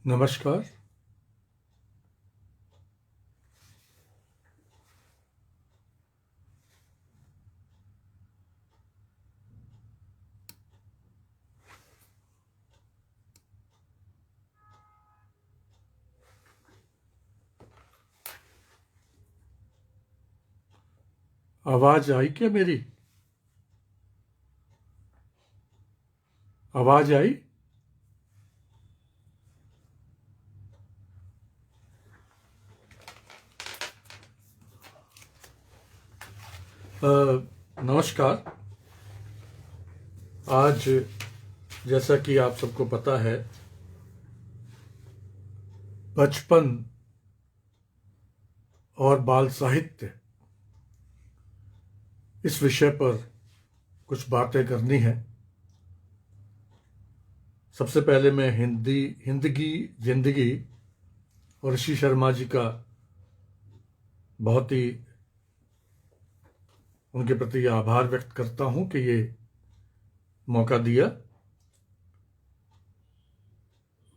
नमस्कार। आवाज आई क्या मेरी? आवाज आई? नमस्कार। आज जैसा कि आप सबको पता है, बचपन और बाल साहित्य इस विषय पर कुछ बातें करनी है। सबसे पहले मैं हिंदगी जिंदगी और ऋषि शर्मा जी का बहुत ही उनके प्रति आभार व्यक्त करता हूं कि ये मौका दिया।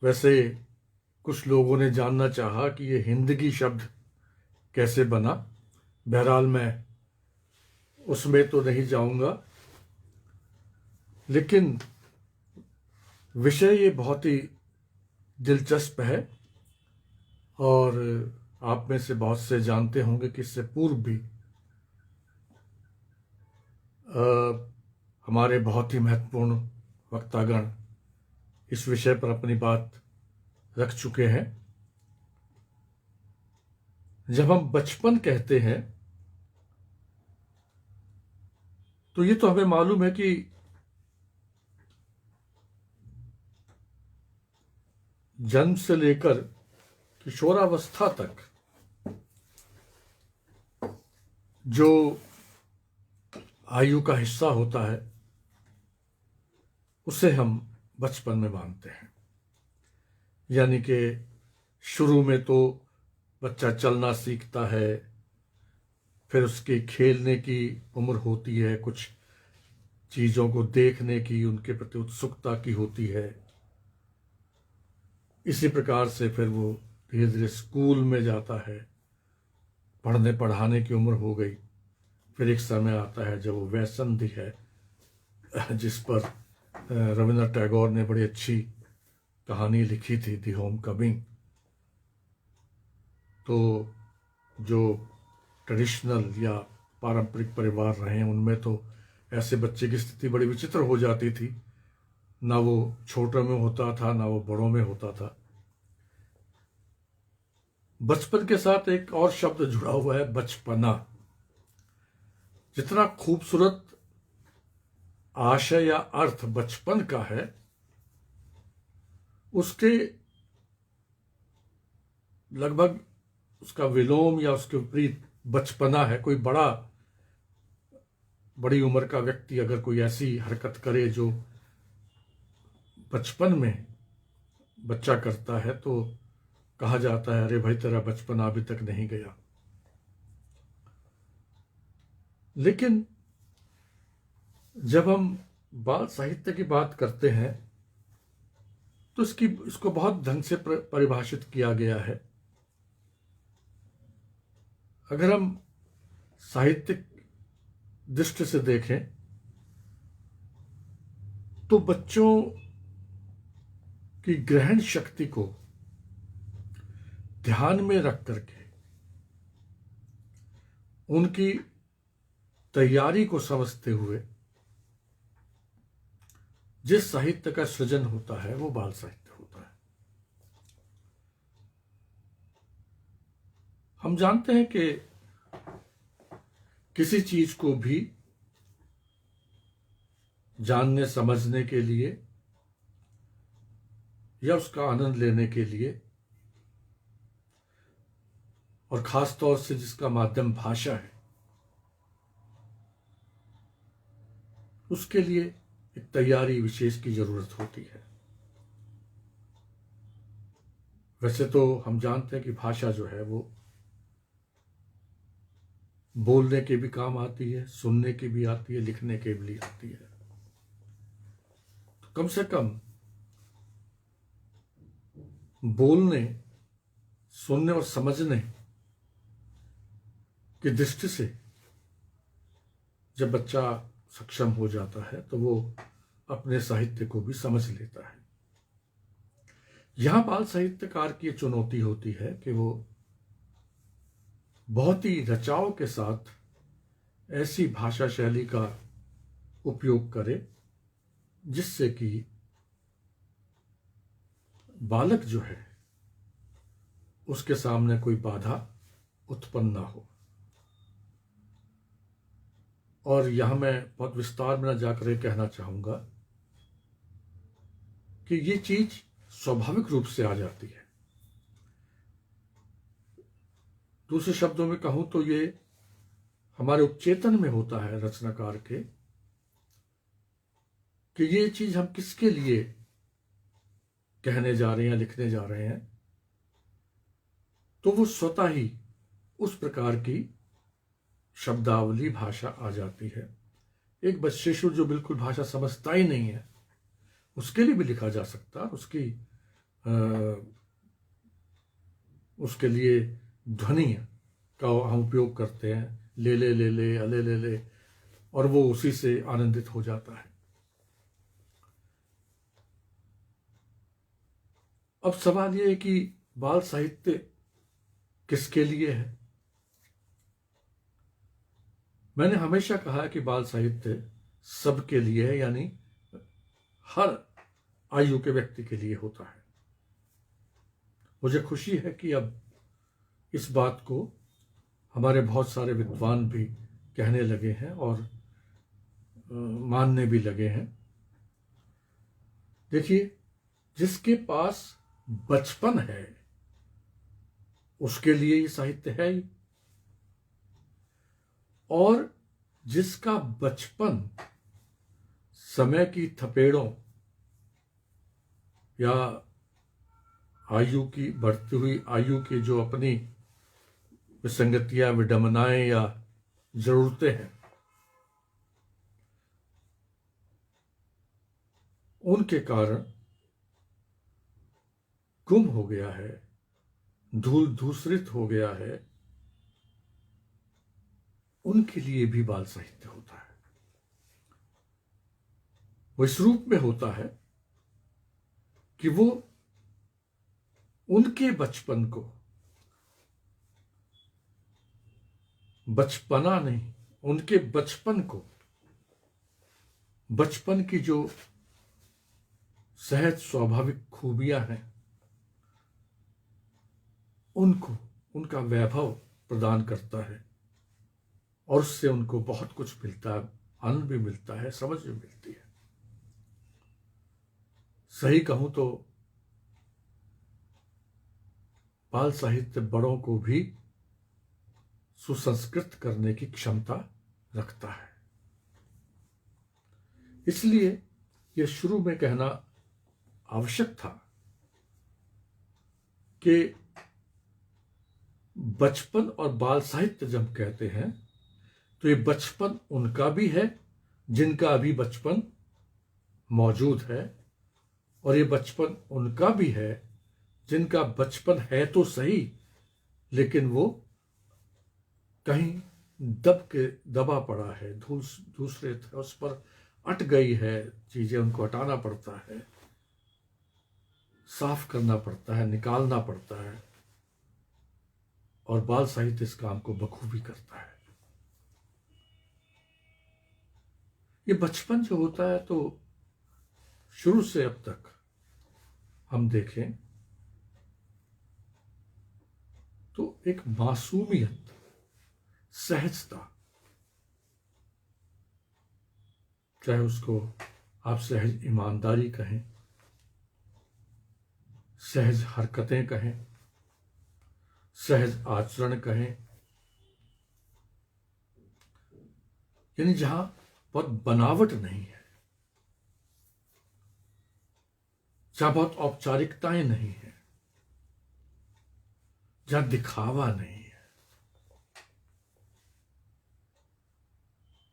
वैसे कुछ लोगों ने जानना चाहा कि ये हिंदगी शब्द कैसे बना। बहरहाल मैं उसमें तो नहीं जाऊंगा, लेकिन विषय ये बहुत ही दिलचस्प है और आप में से बहुत से जानते होंगे कि इससे पूर्व भी हमारे बहुत ही महत्वपूर्ण वक्तागण इस विषय पर अपनी बात रख चुके हैं। जब हम बचपन कहते हैं तो ये तो हमें मालूम है कि जन्म से लेकर किशोरावस्था तक जो आयु का हिस्सा होता है उसे हम बचपन में मानते हैं। यानी कि शुरू में तो बच्चा चलना सीखता है, फिर उसकी खेलने की उम्र होती है, कुछ चीज़ों को देखने की उनके प्रति उत्सुकता की होती है। इसी प्रकार से फिर वो धीरे धीरे स्कूल में जाता है, पढ़ने पढ़ाने की उम्र हो गई। फिर एक समय आता है जब वो वयसंधि है, जिस पर रविन्द्रनाथ टैगोर ने बड़ी अच्छी कहानी लिखी थी, दी होम कमिंग। तो जो ट्रेडिशनल या पारंपरिक परिवार रहे हैं उनमें तो ऐसे बच्चे की स्थिति बड़ी विचित्र हो जाती थी। ना वो छोटों में होता था, ना वो बड़ों में होता था। बचपन के साथ एक और शब्द जुड़ा हुआ है, बचपना। जितना खूबसूरत आशय या अर्थ बचपन का है, उसके लगभग उसका विलोम या उसके विपरीत बचपना है। कोई बड़ी उम्र का व्यक्ति अगर कोई ऐसी हरकत करे जो बचपन में बच्चा करता है तो कहा जाता है, अरे भाई तेरा बचपना अभी तक नहीं गया। लेकिन जब हम बाल साहित्य की बात करते हैं तो इसको बहुत ढंग से परिभाषित किया गया है। अगर हम साहित्यिक दृष्टि से देखें तो बच्चों की ग्रहण शक्ति को ध्यान में रख करके उनकी तैयारी को समझते हुए जिस साहित्य का सृजन होता है वो बाल साहित्य होता है। हम जानते हैं कि किसी चीज को भी जानने समझने के लिए या उसका आनंद लेने के लिए, और खास तौर से जिसका माध्यम भाषा है, उसके लिए एक तैयारी विशेष की जरूरत होती है। वैसे तो हम जानते हैं कि भाषा जो है वो बोलने के भी काम आती है, सुनने की भी आती है, लिखने के भी आती है। तो कम से कम बोलने, सुनने और समझने की दृष्टि से जब बच्चा सक्षम हो जाता है तो वो अपने साहित्य को भी समझ लेता है। यहां बाल साहित्यकार की चुनौती होती है कि वो बहुत ही रचाव के साथ ऐसी भाषा शैली का उपयोग करे जिससे कि बालक जो है उसके सामने कोई बाधा उत्पन्न ना हो। और यहां मैं बहुत विस्तार में न जाकर ये कहना चाहूंगा कि ये चीज स्वाभाविक रूप से आ जाती है। दूसरे शब्दों में कहूं तो ये हमारे उपचेतन में होता है रचनाकार के, कि ये चीज हम किसके लिए कहने जा रहे हैं, लिखने जा रहे हैं, तो वो स्वतः ही उस प्रकार की शब्दावली भाषा आ जाती है। एक शिशु जो बिल्कुल भाषा समझता ही नहीं है उसके लिए भी लिखा जा सकता है। उसके लिए ध्वनि का हम उपयोग करते हैं, ले ले ले ले, अले ले ले, और वो उसी से आनंदित हो जाता है। अब सवाल ये है कि बाल साहित्य किसके लिए है। मैंने हमेशा कहा कि बाल साहित्य सबके लिए है, यानी हर आयु के व्यक्ति के लिए होता है। मुझे खुशी है कि अब इस बात को हमारे बहुत सारे विद्वान भी कहने लगे हैं और मानने भी लगे हैं। देखिए, जिसके पास बचपन है उसके लिए ये साहित्य है ही, और जिसका बचपन समय की थपेड़ों या आयु की बढ़ती हुई आयु की जो अपनी विसंगतियां, विडंबनाएं या जरूरतें हैं, उनके कारण गुम हो गया है, धूल धूसरित हो गया है, उनके लिए भी बाल साहित्य होता है। वो इस रूप में होता है कि वो उनके बचपन को, बचपना नहीं, उनके बचपन को, बचपन की जो सहज स्वाभाविक खूबियां हैं उनको, उनका वैभव प्रदान करता है, और उससे उनको बहुत कुछ मिलता है, आनंद भी मिलता है, समझ भी मिलती है। सही कहूं तो बाल साहित्य बड़ों को भी सुसंस्कृत करने की क्षमता रखता है। इसलिए यह शुरू में कहना आवश्यक था कि बचपन और बाल साहित्य जब कहते हैं तो ये बचपन उनका भी है जिनका अभी बचपन मौजूद है, और ये बचपन उनका भी है जिनका बचपन है तो सही लेकिन वो कहीं दबा पड़ा है, दूसरे उस पर अट गई है, चीजें उनको हटाना पड़ता है, साफ करना पड़ता है, निकालना पड़ता है, और बाल साहित्य इस काम को बखूबी करता है। ये बचपन जो होता है तो शुरू से अब तक हम देखें तो एक मासूमियत, सहजता, चाहे उसको आप सहज ईमानदारी कहें, सहज हरकतें कहें, सहज आचरण कहें, यानी जहां बहुत बनावट नहीं है, जहां बहुत औपचारिकताएं नहीं है, जहां दिखावा नहीं है,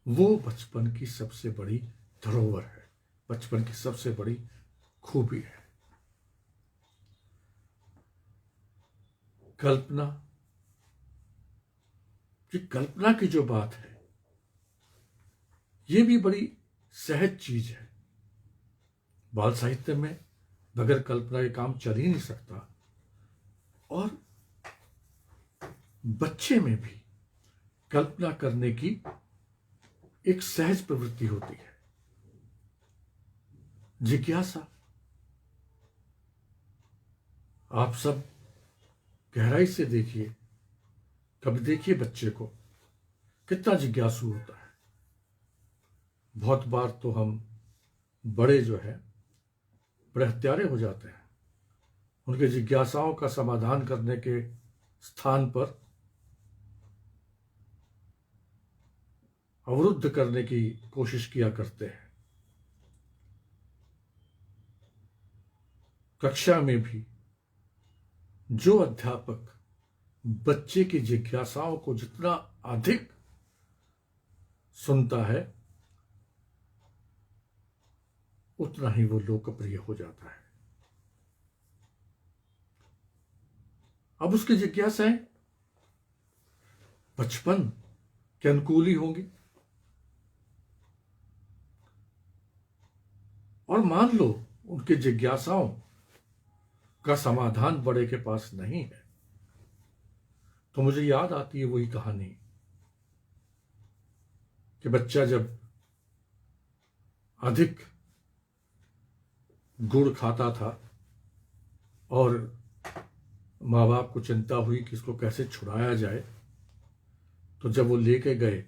वो बचपन की सबसे बड़ी धरोहर है, बचपन की सबसे बड़ी खूबी है। कल्पना, कि कल्पना की जो बात है ये भी बड़ी सहज चीज है। बाल साहित्य में बगैर कल्पना के काम चल ही नहीं सकता। और बच्चे में भी कल्पना करने की एक सहज प्रवृत्ति होती है, जिज्ञासा। आप सब गहराई से देखिए, कभी देखिए बच्चे को कितना जिज्ञासु होता है। बहुत बार तो हम बड़े जो है बड़े हत्यारे हो जाते हैं, उनके जिज्ञासाओं का समाधान करने के स्थान पर अवरुद्ध करने की कोशिश किया करते हैं। कक्षा में भी जो अध्यापक बच्चे की जिज्ञासाओं को जितना अधिक सुनता है उतना ही वो लोकप्रिय हो जाता है। अब उसकी जिज्ञासाएं बचपन के अनुकूल ही होंगी। और मान लो उनकी जिज्ञासाओं का समाधान बड़े के पास नहीं है, तो मुझे याद आती है वही कहानी कि बच्चा जब अधिक गुड़ खाता था और माँ बाप को चिंता हुई कि इसको कैसे छुड़ाया जाए, तो जब वो लेके गए,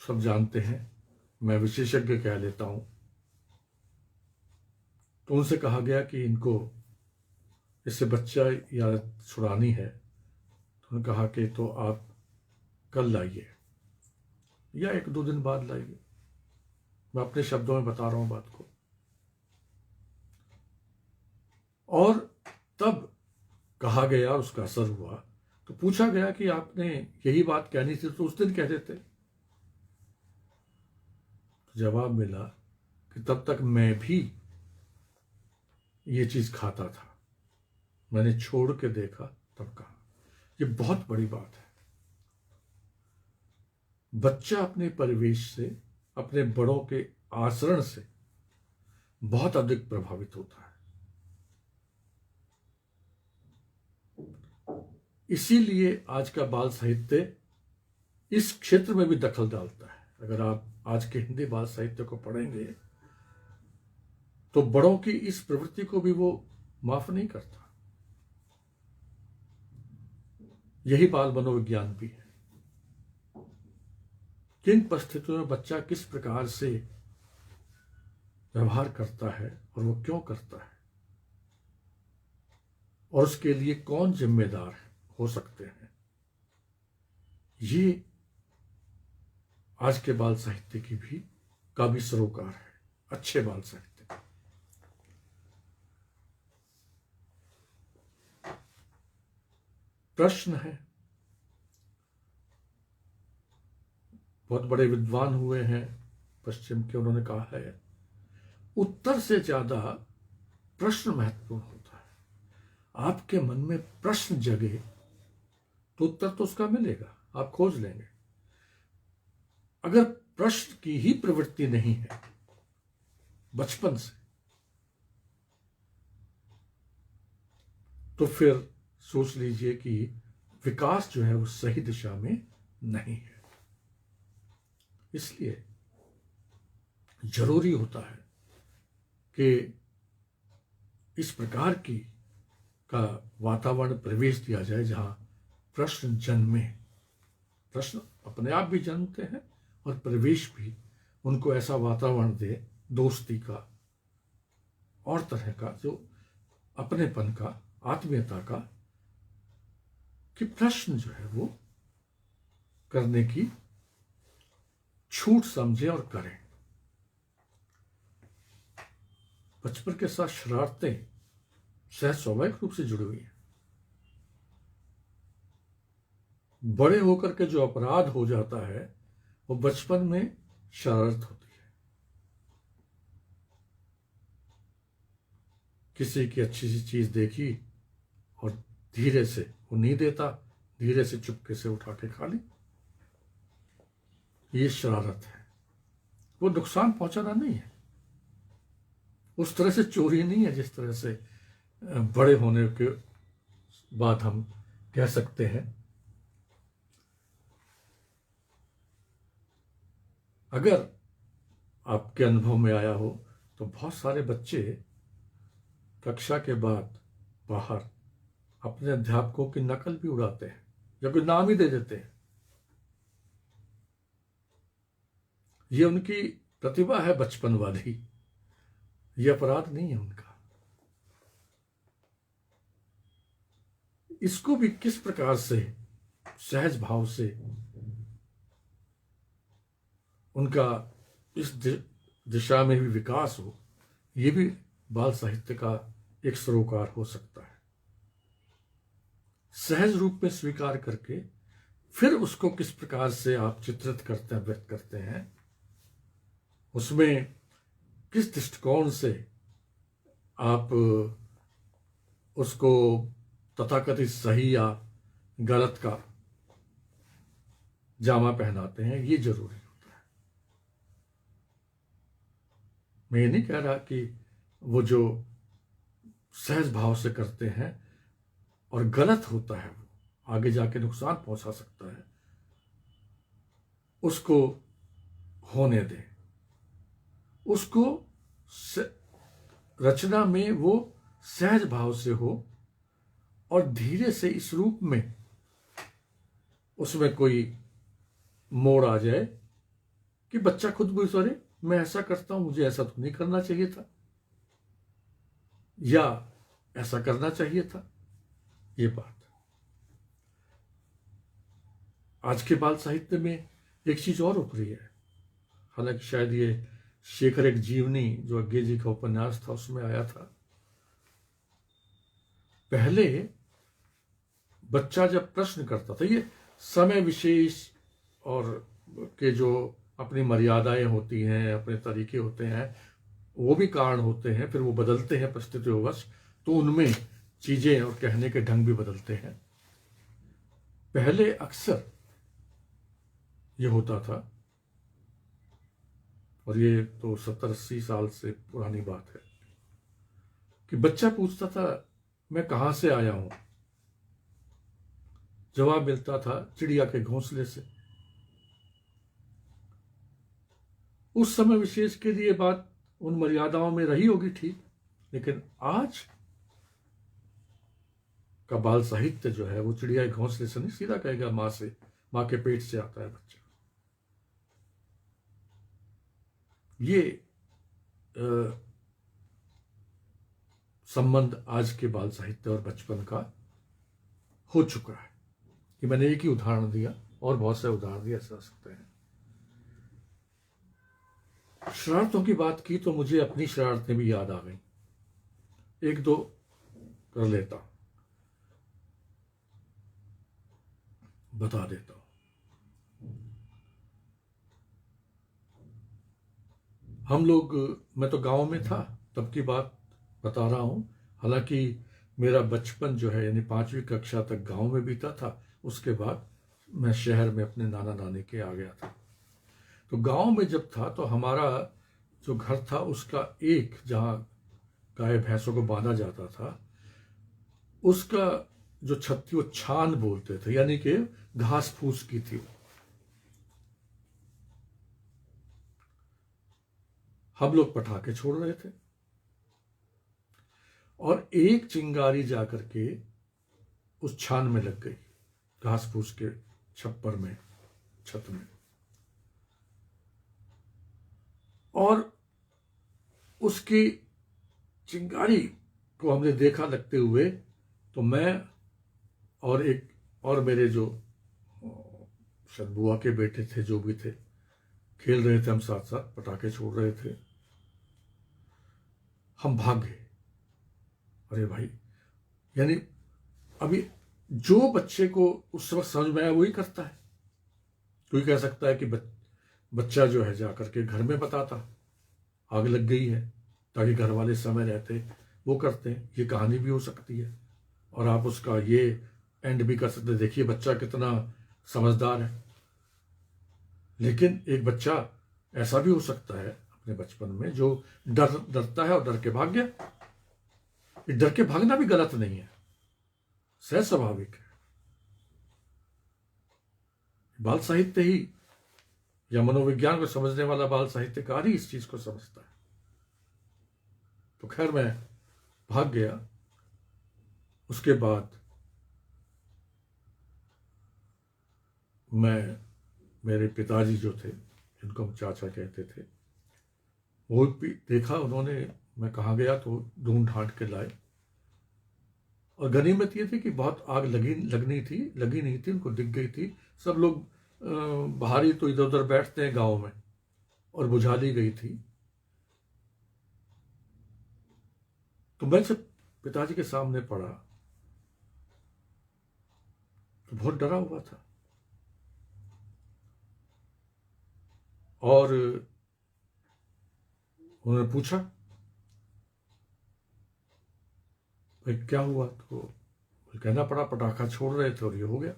सब जानते हैं, मैं विशेषज्ञ कह लेता हूं, तो उनसे कहा गया कि इनको इससे बच्चा या छुड़ानी है। तो उन्होंने कहा कि तो आप कल लाइए या 1-2 दिन बाद लाइए। मैं अपने शब्दों में बता रहा हूं बात को। और तब कहा गया, उसका असर हुआ, तो पूछा गया कि आपने यही बात कहनी थी तो उस दिन कह देते। तो जवाब मिला कि तब तक मैं भी ये चीज खाता था, मैंने छोड़ के देखा तब कहा। ये बहुत बड़ी बात है। बच्चा अपने परिवेश से, अपने बड़ों के आचरण से बहुत अधिक प्रभावित होता है। इसीलिए आज का बाल साहित्य इस क्षेत्र में भी दखल डालता है। अगर आप आज के हिंदी बाल साहित्य को पढ़ेंगे तो बड़ों की इस प्रवृत्ति को भी वो माफ नहीं करता। यही बाल मनोविज्ञान भी है। किन परिस्थितियों में बच्चा किस प्रकार से व्यवहार करता है और वो क्यों करता है, और उसके लिए कौन जिम्मेदार हो सकते हैं, ये आज के बाल साहित्य की भी का भी सरोकार है, अच्छे बाल साहित्य। प्रश्न है, बहुत बड़े विद्वान हुए हैं पश्चिम के, उन्होंने कहा है उत्तर से ज्यादा प्रश्न महत्वपूर्ण होता है। आपके मन में प्रश्न जगे तो उत्तर तो उसका मिलेगा, आप खोज लेंगे। अगर प्रश्न की ही प्रवृत्ति नहीं है बचपन से, तो फिर सोच लीजिए कि विकास जो है वो सही दिशा में नहीं है। इसलिए जरूरी होता है कि इस प्रकार की का वातावरण प्रवेश दिया जाए जहां प्रश्न जन्मे। प्रश्न अपने आप भी जन्मते हैं और प्रवेश भी उनको ऐसा वातावरण दे, दोस्ती का और तरह का, जो अपनेपन का, आत्मीयता का, कि प्रश्न जो है वो करने की छूट समझे और करें। बचपन के साथ शरारतें सहज स्वाभाविक रूप से जुड़ी हुई हैं। बड़े होकर के जो अपराध हो जाता है वो बचपन में शरारत होती है। किसी की अच्छी सी चीज़ देखी और धीरे से, वो नहीं देता, धीरे से चुपके से उठा के खा ली। ये शरारत है। वो नुकसान पहुंचाना नहीं है, उस तरह से चोरी नहीं है जिस तरह से बड़े होने के बाद हम कह सकते हैं। अगर आपके अनुभव में आया हो तो बहुत सारे बच्चे कक्षा के बाद बाहर अपने अध्यापकों की नकल भी उड़ाते हैं या कोई नाम ही दे देते हैं। ये उनकी प्रतिभा है बचपन वाली, ये अपराध नहीं है उनका। इसको भी किस प्रकार से सहज भाव से उनका इस दिशा में भी विकास हो, ये भी बाल साहित्य का एक सरोकार हो सकता है। सहज रूप में स्वीकार करके फिर उसको किस प्रकार से आप चित्रित करते हैं, व्यक्त करते हैं, उसमें किस दृष्टिकोण से आप उसको तथाकथित सही या गलत का जामा पहनाते हैं, ये जरूरी होता है। मैं ये नहीं कह रहा कि वो जो सहज भाव से करते हैं और गलत होता है, वो आगे जाके नुकसान पहुंचा सकता है, उसको होने दें। उसको रचना में वो सहज भाव से हो और धीरे से इस रूप में उसमें कोई मोड़ आ जाए कि बच्चा खुद भी सोचे, मैं ऐसा करता हूं, मुझे ऐसा तो नहीं करना चाहिए था, या ऐसा करना चाहिए था। ये बात आज के बाल साहित्य में एक चीज और उभरी है। हालांकि शायद ये शेखर एक जीवनी जो अज्ञे जी का उपन्यास था उसमें आया था। पहले बच्चा जब प्रश्न करता था, ये समय विशेष और के जो अपनी मर्यादाएं होती हैं, अपने तरीके होते हैं, वो भी कारण होते हैं, फिर वो बदलते हैं परिस्थितियोंवश, तो उनमें चीजें और कहने के ढंग भी बदलते हैं। पहले अक्सर ये होता था, और ये तो 70-80 साल से पुरानी बात है, कि बच्चा पूछता था मैं कहां से आया हूं, जवाब मिलता था चिड़िया के घोंसले से। उस समय विशेष के लिए बात उन मर्यादाओं में रही होगी ठीक, लेकिन आज का बाल साहित्य जो है वो चिड़िया के घोंसले से नहीं, सीधा कहेगा मां से, मां के पेट से आता है बच्चा। ये संबंध आज के बाल साहित्य और बचपन का हो चुका है। कि मैंने एक ही उदाहरण दिया और बहुत से उदाहरण दिए जा सकते हैं। शरारतों की बात की तो मुझे अपनी शरारतें भी याद आ गई, एक दो कर लेता हूं, बता देता हूं। हम लोग, मैं तो गांव में था तब की बात बता रहा हूं। हालांकि मेरा बचपन जो है यानी 5वीं कक्षा तक गांव में बीता था, उसके बाद मैं शहर में अपने नाना नानी के आ गया था। तो गांव में जब था तो हमारा जो घर था उसका एक, जहां गाय भैंसों को बांधा जाता था, उसका जो छत थी वो छान बोलते थे, यानी कि घास फूस की थी। हम लोग पटाखे छोड़ रहे थे और एक चिंगारी जाकर के उस छान में लग गई, घास फूस के छप्पर में, छत में, और उसकी चिंगारी को हमने देखा लगते हुए। तो मैं और एक और मेरे जो शायद बुआ के बेटे थे, जो भी थे, खेल रहे थे, हम साथ साथ पटाखे छोड़ रहे थे। हम भाग गए। अरे भाई, यानी अभी जो बच्चे को उस वक्त समझ में आया वही करता है। कोई कह सकता है कि बच्चा जो है जाकर के घर में बताता आग लग गई है, ताकि घर वाले समय रहते वो करते हैं। ये कहानी भी हो सकती है और आप उसका ये एंड भी कर सकते हैं, देखिए बच्चा कितना समझदार है। लेकिन एक बच्चा ऐसा भी हो सकता है अपने बचपन में जो डरता है और डर के भाग गया। ये डर के भागना भी गलत नहीं है, सहज स्वाभाविक है। बाल साहित्य ही या मनोविज्ञान को समझने वाला बाल साहित्यकार ही इस चीज को समझता है। तो खैर मैं भाग गया। उसके बाद मेरे पिताजी जो थे, जिनको हम चाचा कहते थे, वो भी देखा उन्होंने मैं कहाँ गया तो ढूंढ ढांड के लाए। और गनीमत ये थी कि बहुत आग लगी नहीं थी, उनको दिख गई थी। सब लोग बाहर ही तो इधर उधर बैठते हैं गांव में, और बुझा ली गई थी। तो मैं जब पिताजी के सामने पड़ा तो बहुत डरा हुआ था। और उन्होंने पूछा भाई क्या हुआ, तो कहना पड़ा पटाखा छोड़ रहे थे और ये हो गया।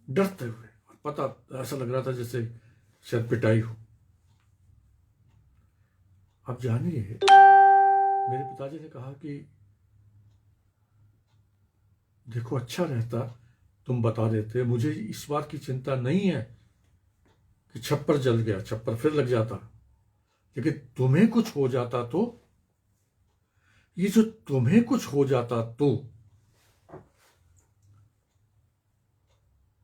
डरते हुए, और पता ऐसा लग रहा था जैसे शायद पिटाई हो। आप जानिए, मेरे पिताजी ने कहा कि देखो अच्छा रहता तुम बता देते, मुझे इस बात की चिंता नहीं है कि छप्पर जल गया, छप्पर फिर लग जाता, लेकिन तुम्हें कुछ हो जाता तो, ये जो तुम्हें कुछ हो जाता तो,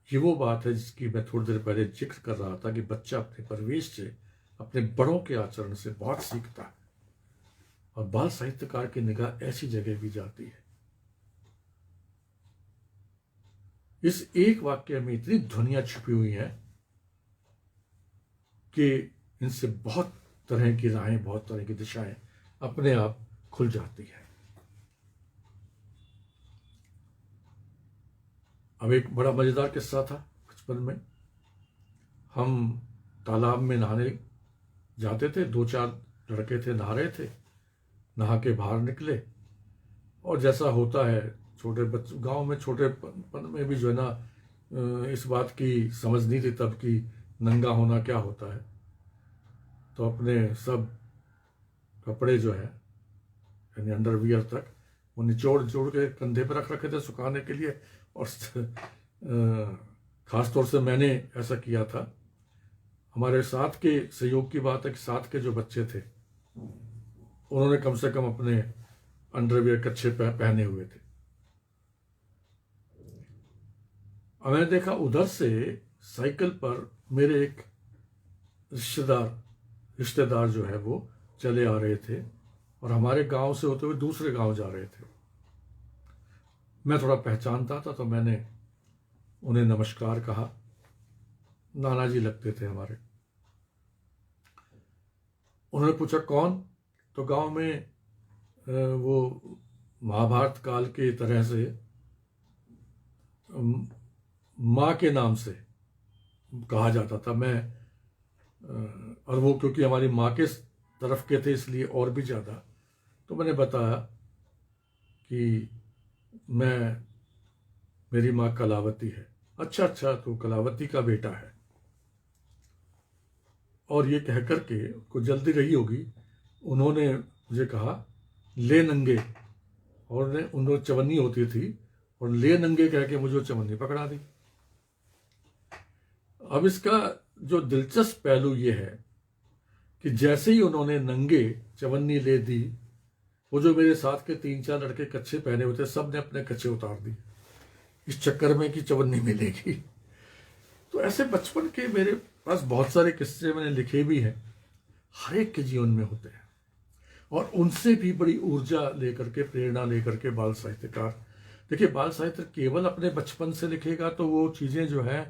ये वो बात है जिसकी मैं थोड़ी देर पहले जिक्र कर रहा था कि बच्चा अपने परिवेश से, अपने बड़ों के आचरण से बहुत सीखता है। और बाल साहित्यकार की निगाह ऐसी जगह भी जाती है। इस एक वाक्य में इतनी ध्वनियां छुपी हुई हैं कि इनसे बहुत तरह की राहें, बहुत तरह की दिशाएं अपने आप खुल जाती है। अब एक बड़ा मजेदार किस्सा था। बचपन में हम तालाब में नहाने जाते थे, 2-4 लड़के थे, नहा रहे थे। नहा के बाहर निकले, और जैसा होता है छोटे बच्चे गांव में, छोटेपन में भी जो है ना, इस बात की समझ नहीं थी तब कि नंगा होना क्या होता है। तो अपने सब कपड़े जो है, यानी अंडरवियर तक, वो निचोड़ जोड़ के कंधे पर रख रखे थे सुखाने के लिए। और खास तौर से मैंने ऐसा किया था। हमारे साथ के सहयोग की बात है कि साथ के जो बच्चे थे उन्होंने कम से कम अपने अंडरवियर कच्छे पहने हुए थे। और मैंने देखा उधर से साइकिल पर मेरे एक रिश्तेदार जो है वो चले आ रहे थे, और हमारे गांव से होते हुए दूसरे गांव जा रहे थे। मैं थोड़ा पहचानता था तो मैंने उन्हें नमस्कार कहा। नाना जी लगते थे हमारे। उन्होंने पूछा कौन? तो गांव में वो महाभारत काल के तरह से माँ के नाम से कहा जाता था। मैं और वो क्योंकि हमारी माँ के तरफ के थे इसलिए और भी ज़्यादा। तो मैंने बताया कि मेरी माँ कलावती है। अच्छा तो कलावती का बेटा है। और ये कह करके, कुछ जल्दी रही होगी, उन्होंने मुझे कहा ले नंगे, और उन्होंने चवन्नी होती थी, और ले नंगे कह के मुझे चवन्नी पकड़ा दी। अब इसका जो दिलचस्प पहलू ये है कि जैसे ही उन्होंने नंगे चवन्नी ले दी, वो जो मेरे साथ के 3-4 लड़के कच्छे पहने हुए थे, सब ने अपने कच्छे उतार दिए इस चक्कर में कि चवन्नी मिलेगी। तो ऐसे बचपन के मेरे पास बहुत सारे किस्से मैंने लिखे भी हैं, हर एक के जीवन में होते हैं। और उनसे भी बड़ी ऊर्जा लेकर के, प्रेरणा लेकर के बाल साहित्यकार, देखिए बाल साहित्य केवल अपने बचपन से लिखेगा तो वो चीज़ें जो है,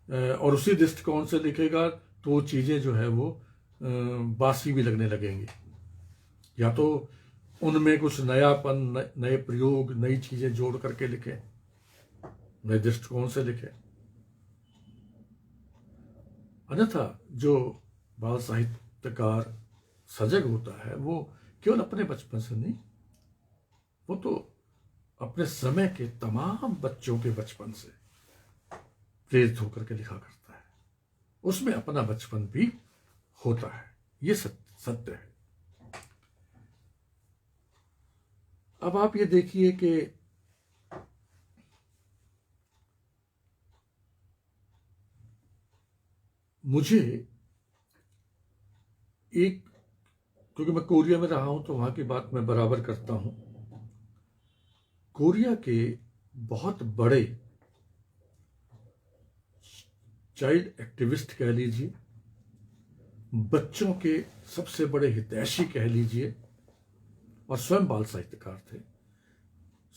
और उसी दृष्टिकोण से लिखेगा तो वो चीज़ें जो है वो बासी भी लगने लगेंगी। या तो उनमें कुछ नयापन, नए प्रयोग, नई चीज़ें जोड़ करके लिखे, नए दृष्टिकोण से लिखे। अन्यथा जो बाल साहित्यकार सजग होता है वो केवल अपने बचपन से नहीं, वो तो अपने समय के तमाम बच्चों के बचपन से प्रेरित होकर के लिखा करता है। उसमें अपना बचपन भी होता है, ये सत्य है। अब आप ये देखिए कि मुझे एक, क्योंकि मैं कोरिया में रहा हूं तो वहां की बात मैं बराबर करता हूं। कोरिया के बहुत बड़े चाइल्ड एक्टिविस्ट कह लीजिए, बच्चों के सबसे बड़े हितैषी कह लीजिए, और स्वयं बाल साहित्यकार थे,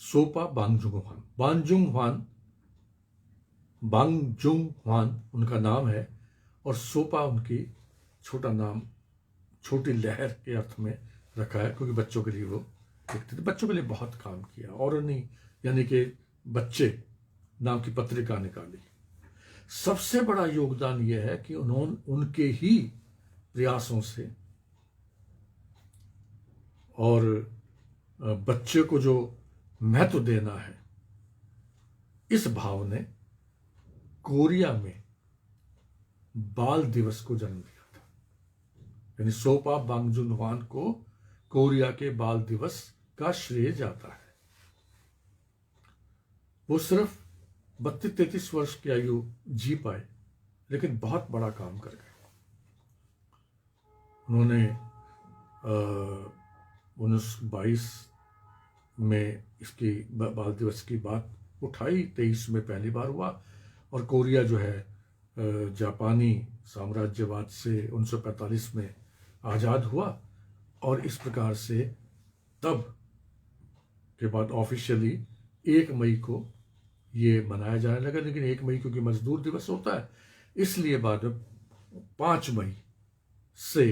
सोपा बांगजुंग ह्वान उनका नाम है, और सोपा उनकी छोटा नाम, छोटी लहर के अर्थ में रखा है, क्योंकि बच्चों के लिए वो लिखते थे। बच्चों के लिए बहुत काम किया, और नहीं यानी कि बच्चे नाम की पत्रिका निकाली। सबसे बड़ा योगदान यह है कि उन्होंने उनके ही प्रयासों से और बच्चे को जो महत्व देना है, इस भाव ने कोरिया में बाल दिवस को जन्म दिया था। यानी सोपा बांगजुन ह्वान को कोरिया के बाल दिवस का श्रेय जाता है। वो सिर्फ 32-33 वर्ष की आयु जी पाए, लेकिन बहुत बड़ा काम कर गए। उन्होंने 1922 में इसकी बाल दिवस की बात उठाई, 23 में पहली बार हुआ, और कोरिया जो है जापानी साम्राज्यवाद से 1945 में आज़ाद हुआ, और इस प्रकार से तब के बाद ऑफिशियली 1 मई को ये मनाया जाने लगा। लेकिन 1 मई क्योंकि मजदूर दिवस होता है, इसलिए बाद में 5 मई से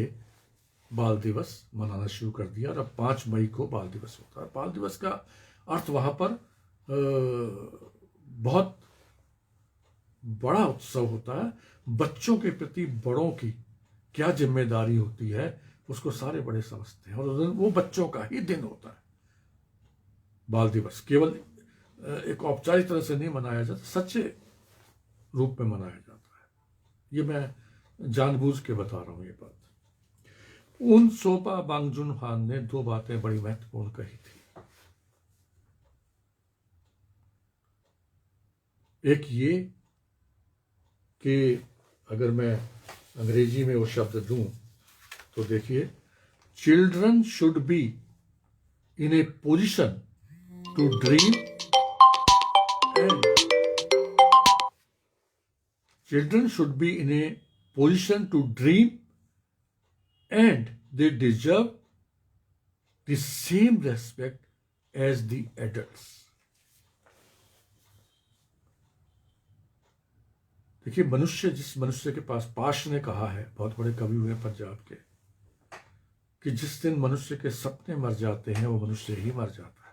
बाल दिवस मनाना शुरू कर दिया, और अब 5 मई को बाल दिवस होता है। बाल दिवस का अर्थ वहाँ पर बहुत बड़ा उत्सव होता है। बच्चों के प्रति बड़ों की क्या जिम्मेदारी होती है, उसको सारे बड़े समझते हैं, और वो बच्चों का ही दिन होता है। बाल दिवस केवल एक औपचारिक तरह से नहीं मनाया जाता, सच्चे रूप में मनाया जाता है। ये मैं जानबूझ के बता रहा हूं ये बात। उन सोपा बांगजुन ह्वान ने 2 बातें बड़ी महत्वपूर्ण कही थी। एक ये कि अगर मैं अंग्रेजी में वो शब्द दूं तो देखिए, children should be in a position to dream and children should be in a position to dream, and they deserve the same respect as the adults. देखिए, जिस मनुष्य के पास, पाश ने कहा है, बहुत बड़े कवि हुए पंजाब के, कि जिस दिन मनुष्य के सपने मर जाते हैं वो मनुष्य ही मर जाता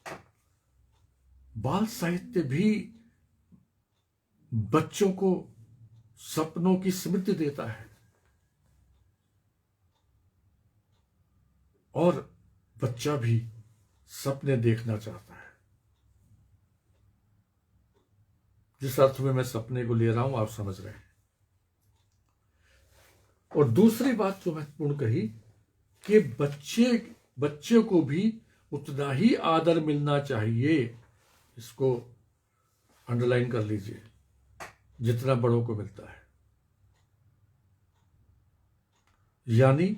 है। बाल साहित्य भी बच्चों को सपनों की स्मृति देता है, और बच्चा भी सपने देखना चाहता है। जिस अर्थ में मैं सपने को ले रहा हूं आप समझ रहे हैं। और दूसरी बात जो महत्वपूर्ण कही कि बच्चे को भी उतना ही आदर मिलना चाहिए, इसको अंडरलाइन कर लीजिए, जितना बड़ों को मिलता है। यानी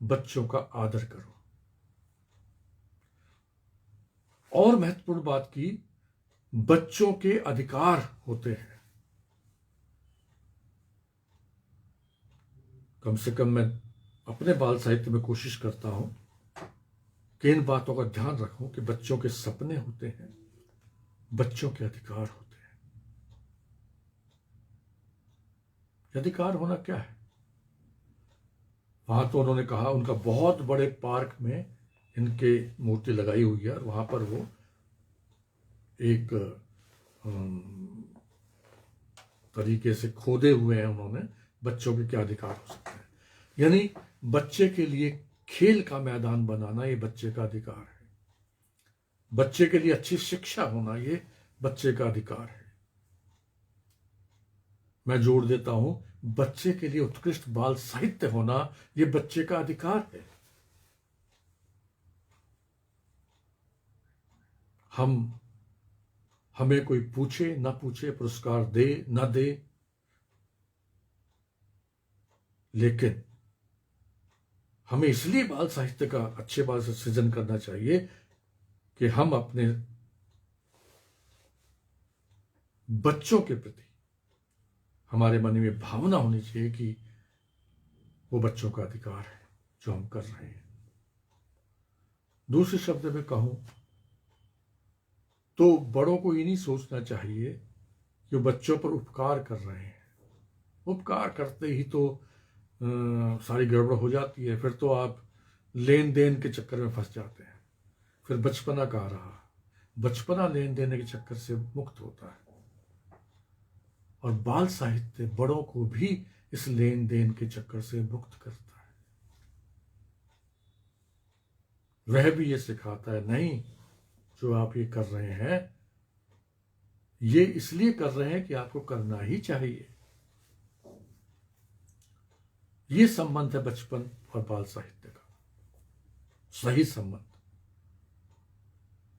बच्चों का आदर करो। और महत्वपूर्ण बात की, बच्चों के अधिकार होते हैं। कम से कम मैं अपने बाल साहित्य में कोशिश करता हूं कि इन बातों का ध्यान रखूं कि बच्चों के सपने होते हैं, बच्चों के अधिकार होते हैं। अधिकार होना क्या है? वहां तो उन्होंने कहा, उनका बहुत बड़े पार्क में इनके मूर्ति लगाई हुई है, और वहां पर वो एक तरीके से खोदे हुए हैं उन्होंने, बच्चों के क्या अधिकार हो सकते हैं। यानी बच्चे के लिए खेल का मैदान बनाना ये बच्चे का अधिकार है। बच्चे के लिए अच्छी शिक्षा होना ये बच्चे का अधिकार है। मैं जोड़ देता हूं, बच्चे के लिए उत्कृष्ट बाल साहित्य होना ये बच्चे का अधिकार है। हमें कोई पूछे ना पूछे, पुरस्कार दे ना दे, लेकिन हमें इसलिए बाल साहित्य का अच्छे बाल से सृजन करना चाहिए कि हम अपने बच्चों के प्रति हमारे मन में भावना होनी चाहिए कि वो बच्चों का अधिकार है जो हम कर रहे हैं। दूसरे शब्द में कहूं तो बड़ों को ये नहीं सोचना चाहिए कि वो बच्चों पर उपकार कर रहे हैं। उपकार करते ही तो सारी गड़बड़ हो जाती है, फिर तो आप लेन देन के चक्कर में फंस जाते हैं। फिर बचपना कहाँ रहा? बचपना लेन देन के चक्कर से मुक्त होता है, और बाल साहित्य बड़ों को भी इस लेन देन के चक्कर से मुक्त करता है। वह भी ये सिखाता है, नहीं, जो आप ये कर रहे हैं ये इसलिए कर रहे हैं कि आपको करना ही चाहिए। ये संबंध है बचपन और बाल साहित्य का, सही संबंध।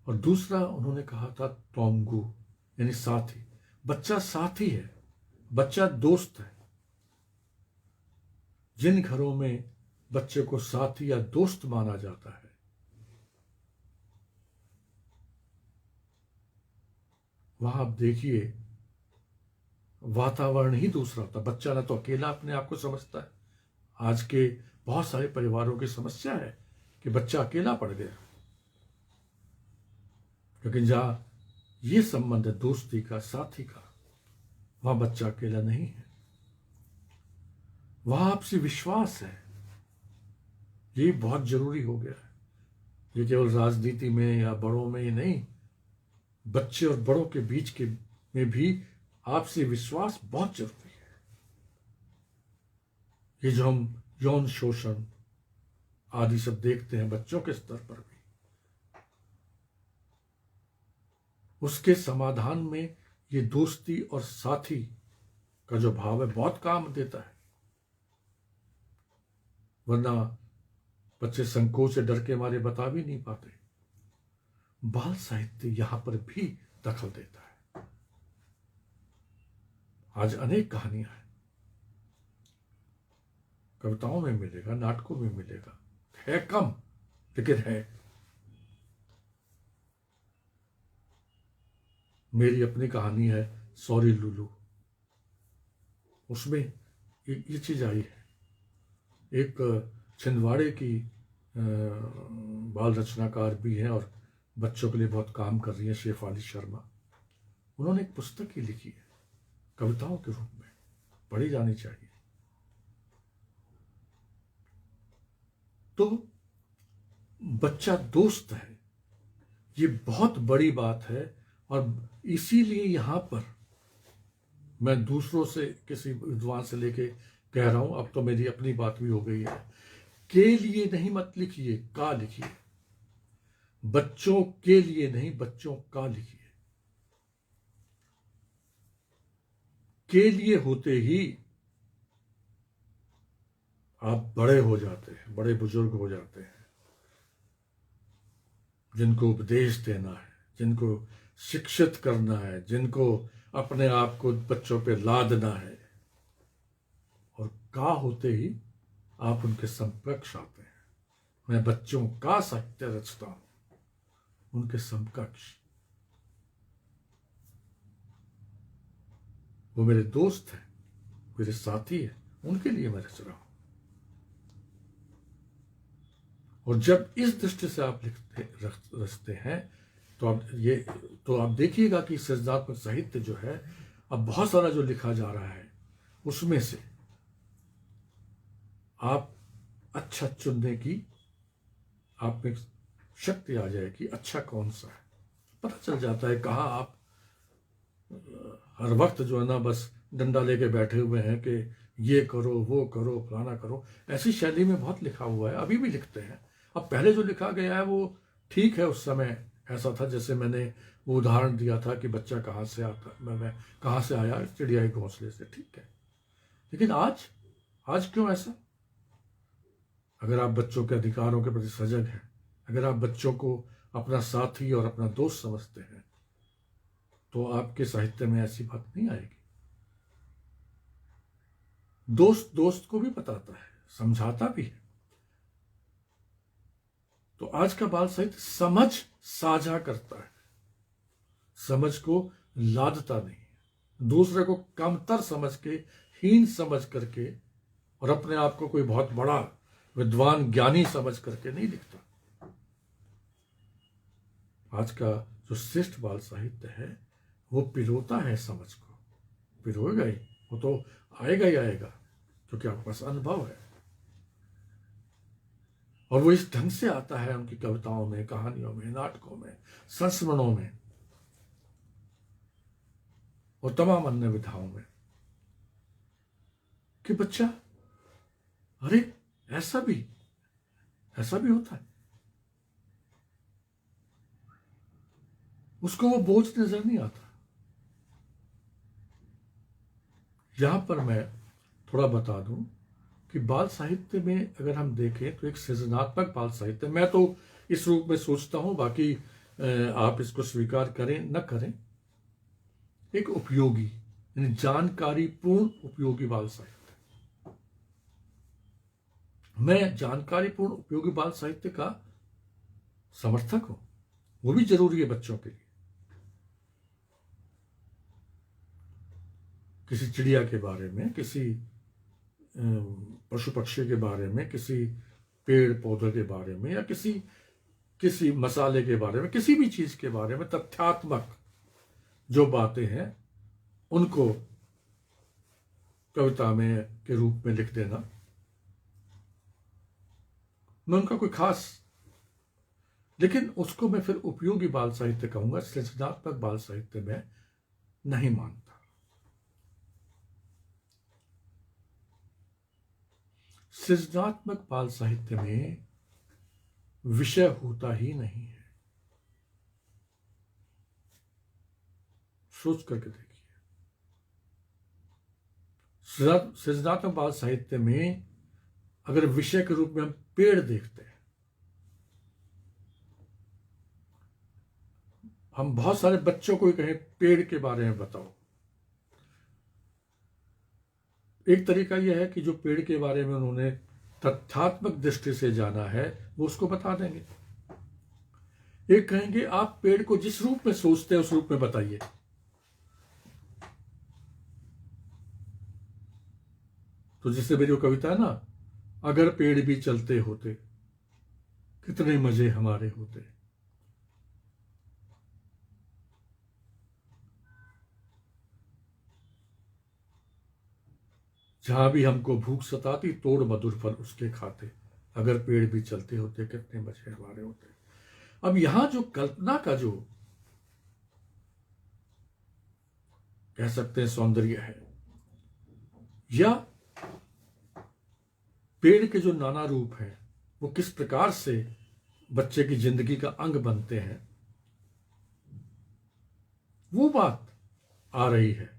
और दूसरा उन्होंने कहा था तोंगू, यानी साथी। बच्चा साथी है, बच्चा दोस्त है। जिन घरों में बच्चे को साथी या दोस्त माना जाता है, वहां आप देखिए वातावरण ही दूसरा होता है। बच्चा ना तो अकेला अपने आप को समझता है। आज के बहुत सारे परिवारों की समस्या है कि बच्चा अकेला पड़ गया, लेकिन जहां ये संबंध है दोस्ती का, साथी का, वहां बच्चा अकेला नहीं है। वहां आपसी विश्वास है। ये बहुत जरूरी हो गया है। ये केवल राजनीति में या बड़ों में ही नहीं, बच्चे और बड़ों के बीच के में भी आपसी विश्वास बहुत जरूरी है। ये जो हम यौन शोषण आदि सब देखते हैं बच्चों के स्तर पर भी, उसके समाधान में ये दोस्ती और साथी का जो भाव है बहुत काम देता है। वरना बच्चे संकोच से डर के मारे बता भी नहीं पाते। बाल साहित्य यहां पर भी दखल देता है। आज अनेक कहानियां हैं, कविताओं में मिलेगा, नाटकों में मिलेगा, है कम लेकिन है। मेरी अपनी कहानी है सॉरी लुलू, उसमें ये चीज आई है। एक छिंदवाड़े की बाल रचनाकार भी हैं और बच्चों के लिए बहुत काम कर रही है, शेफाली शर्मा। उन्होंने एक पुस्तक ही लिखी है कविताओं के रूप में, पढ़ी जानी चाहिए। तो बच्चा दोस्त है, ये बहुत बड़ी बात है। और इसीलिए यहां पर मैं दूसरों से, किसी विद्वान से लेके कह रहा हूं, अब तो मेरी अपनी बात भी हो गई है, के लिए नहीं मत लिखिए, का लिखिए। बच्चों के लिए नहीं, बच्चों का लिखिए। के लिए होते ही आप बड़े हो जाते हैं, बड़े बुजुर्ग हो जाते हैं, जिनको उपदेश देना है, जिनको शिक्षित करना है, जिनको अपने आप को बच्चों पे लादना है। और का होते ही आप उनके समकक्ष आते हैं। मैं बच्चों का साहित्य रचता हूं, उनके समकक्ष। वो मेरे दोस्त हैं, मेरे साथी हैं, उनके लिए मैं रच रहा हूं। और जब इस दृष्टि से आप रचते हैं तो आप देखिएगा कि सृजनात्मक साहित्य जो है, अब बहुत सारा जो लिखा जा रहा है, उसमें से आप अच्छा चुनने की आप में शक्ति आ जाएगी। अच्छा कौन सा है पता चल जाता है। कहाँ आप हर वक्त जो है ना बस डंडा लेके बैठे हुए हैं कि ये करो, वो करो, फलाना करो। ऐसी शैली में बहुत लिखा हुआ है, अभी भी लिखते हैं। अब पहले जो लिखा गया है वो ठीक है, उस समय ऐसा था, जैसे मैंने वो उदाहरण दिया था कि बच्चा कहाँ से आता, मैं कहाँ से आया, चिड़िया के घोंसले से, ठीक है। लेकिन आज क्यों ऐसा? अगर आप बच्चों के अधिकारों के प्रति सजग हैं, अगर आप बच्चों को अपना साथी और अपना दोस्त समझते हैं, तो आपके साहित्य में ऐसी बात नहीं आएगी। दोस्त दोस्त को भी बताता है, समझाता भी है। तो आज का बाल साहित्य समझ साझा करता है, समझ को लादता नहीं है, दूसरे को कमतर समझ के, हीन समझ करके और अपने आप को कोई बहुत बड़ा विद्वान ज्ञानी समझ करके नहीं लिखता। आज का जो श्रेष्ठ बाल साहित्य है वो पिरोता है समझ को, पिरोएगा ही, वो तो आएगा ही आएगा, क्योंकि आपके पास अनुभव है। और वो इस ढंग से आता है उनकी कविताओं में, कहानियों में, नाटकों में, संस्मरणों में और तमाम अन्य विधाओं में कि बच्चा, अरे ऐसा भी होता है, उसको वो बोझ नजर नहीं आता। यहां पर मैं थोड़ा बता दूं कि बाल साहित्य में अगर हम देखें तो एक सृजनात्मक बाल साहित्य, मैं तो इस रूप में सोचता हूं, बाकी आप इसको स्वीकार करें न करें, एक उपयोगी यानी जानकारीपूर्ण उपयोगी बाल साहित्य। मैं जानकारीपूर्ण उपयोगी बाल साहित्य का समर्थक हूं, वो भी जरूरी है बच्चों के लिए। किसी चिड़िया के बारे में, किसी पशु पक्षी के बारे में, किसी पेड़ पौधे के बारे में, या किसी मसाले के बारे में, किसी भी चीज के बारे में तथ्यात्मक जो बातें हैं उनको कविता में के रूप में लिख देना, मैं उनका कोई खास, लेकिन उसको मैं फिर उपयोगी बाल साहित्य कहूंगा, सृजनात्मक बाल साहित्य में नहीं मानता। सृजनात्मक बाल साहित्य में विषय होता ही नहीं है। सोच करके देखिए, सृजनात्मक बाल साहित्य में अगर विषय के रूप में हम पेड़ देखते हैं, हम बहुत सारे बच्चों को ही कहें पेड़ के बारे में बताओ, एक तरीका यह है कि जो पेड़ के बारे में उन्होंने तथ्यात्मक दृष्टि से जाना है वो उसको बता देंगे। एक कहेंगे आप पेड़ को जिस रूप में सोचते हैं उस रूप में बताइए। तो जिससे मेरी वो कविता है ना, अगर पेड़ भी चलते होते कितने मजे हमारे होते, जहां भी हमको भूख सताती तोड़ मधुर फल उसके खाते, अगर पेड़ भी चलते होते कितने मजे हमारे होते। अब यहां जो कल्पना का जो कह सकते हैं सौंदर्य है, या पेड़ के जो नाना रूप हैं वो किस प्रकार से बच्चे की जिंदगी का अंग बनते हैं, वो बात आ रही है।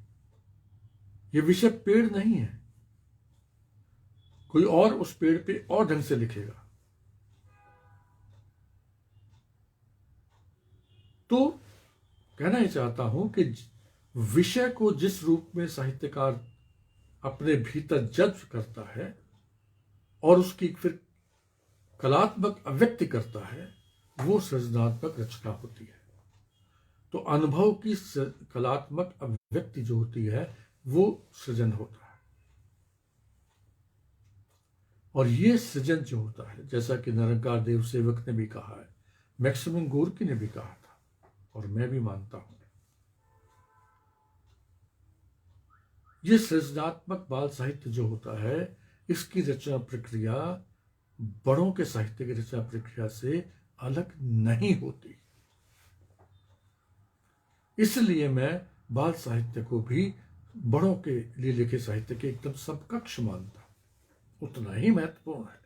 ये विषय पेड़ नहीं है, कोई और उस पेड़ पे और ढंग से लिखेगा। तो कहना ही चाहता हूं कि विषय को जिस रूप में साहित्यकार अपने भीतर जज्ब करता है और उसकी फिर कलात्मक अभिव्यक्ति करता है, वो सृजनात्मक रचना होती है। तो अनुभव की कलात्मक अभिव्यक्ति जो होती है वो सृजन होता है। और ये सृजन जो होता है, जैसा कि निरंकार देव सेवक ने भी कहा है, मैक्सिम गोर्की ने भी कहा था, और मैं भी मानता हूं, ये सृजनात्मक बाल साहित्य जो होता है इसकी रचना प्रक्रिया बड़ों के साहित्य की रचना प्रक्रिया से अलग नहीं होती। इसलिए मैं बाल साहित्य को भी बड़ों के लिए लिखे साहित्य के एकदम समकक्ष मानता, उतना ही महत्वपूर्ण है।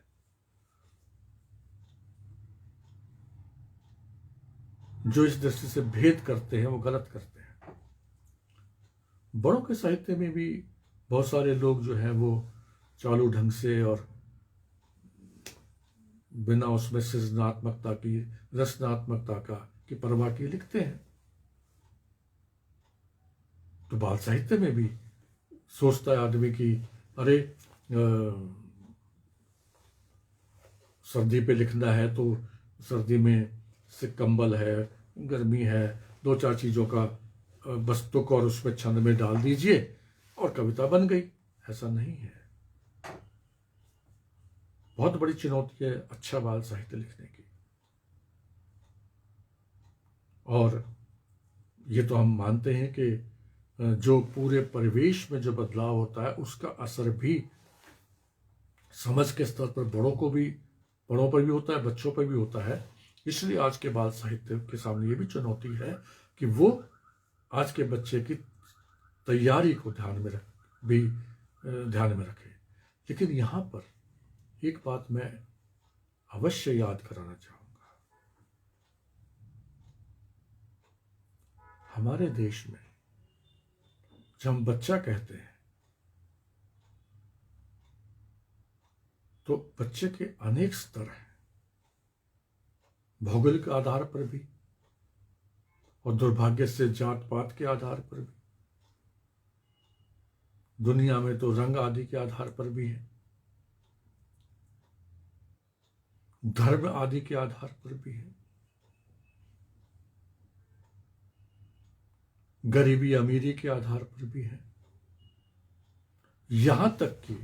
जो इस दृष्टि से भेद करते हैं वो गलत करते हैं। बड़ों के साहित्य में भी बहुत सारे लोग जो हैं वो चालू ढंग से और बिना उसमें सृजनात्मकता की, रचनात्मकता की परवाह किए लिखते हैं। तो बाल साहित्य में भी सोचता है आदमी कि अरे सर्दी पे लिखना है तो सर्दी में से कंबल है, गर्मी है, दो चार चीज़ों का बस तुक और उसमें छंद में डाल दीजिए और कविता बन गई। ऐसा नहीं है। बहुत बड़ी चुनौती है अच्छा बाल साहित्य लिखने की। और ये तो हम मानते हैं कि जो पूरे परिवेश में जो बदलाव होता है उसका असर भी समझ के स्तर पर बड़ों पर भी होता है, बच्चों पर भी होता है। इसलिए आज के बाल साहित्य के सामने ये भी चुनौती है कि वो आज के बच्चे की तैयारी को ध्यान में रखे। लेकिन यहाँ पर एक बात मैं अवश्य याद कराना चाहूँगा। हमारे देश में जब हम बच्चा कहते हैं तो बच्चे के अनेक स्तर हैं, भौगोलिक आधार पर भी और दुर्भाग्य से जात पात के आधार पर भी, दुनिया में तो रंग आदि के आधार पर भी है, धर्म आदि के आधार पर भी है, गरीबी अमीरी के आधार पर भी है, यहां तक कि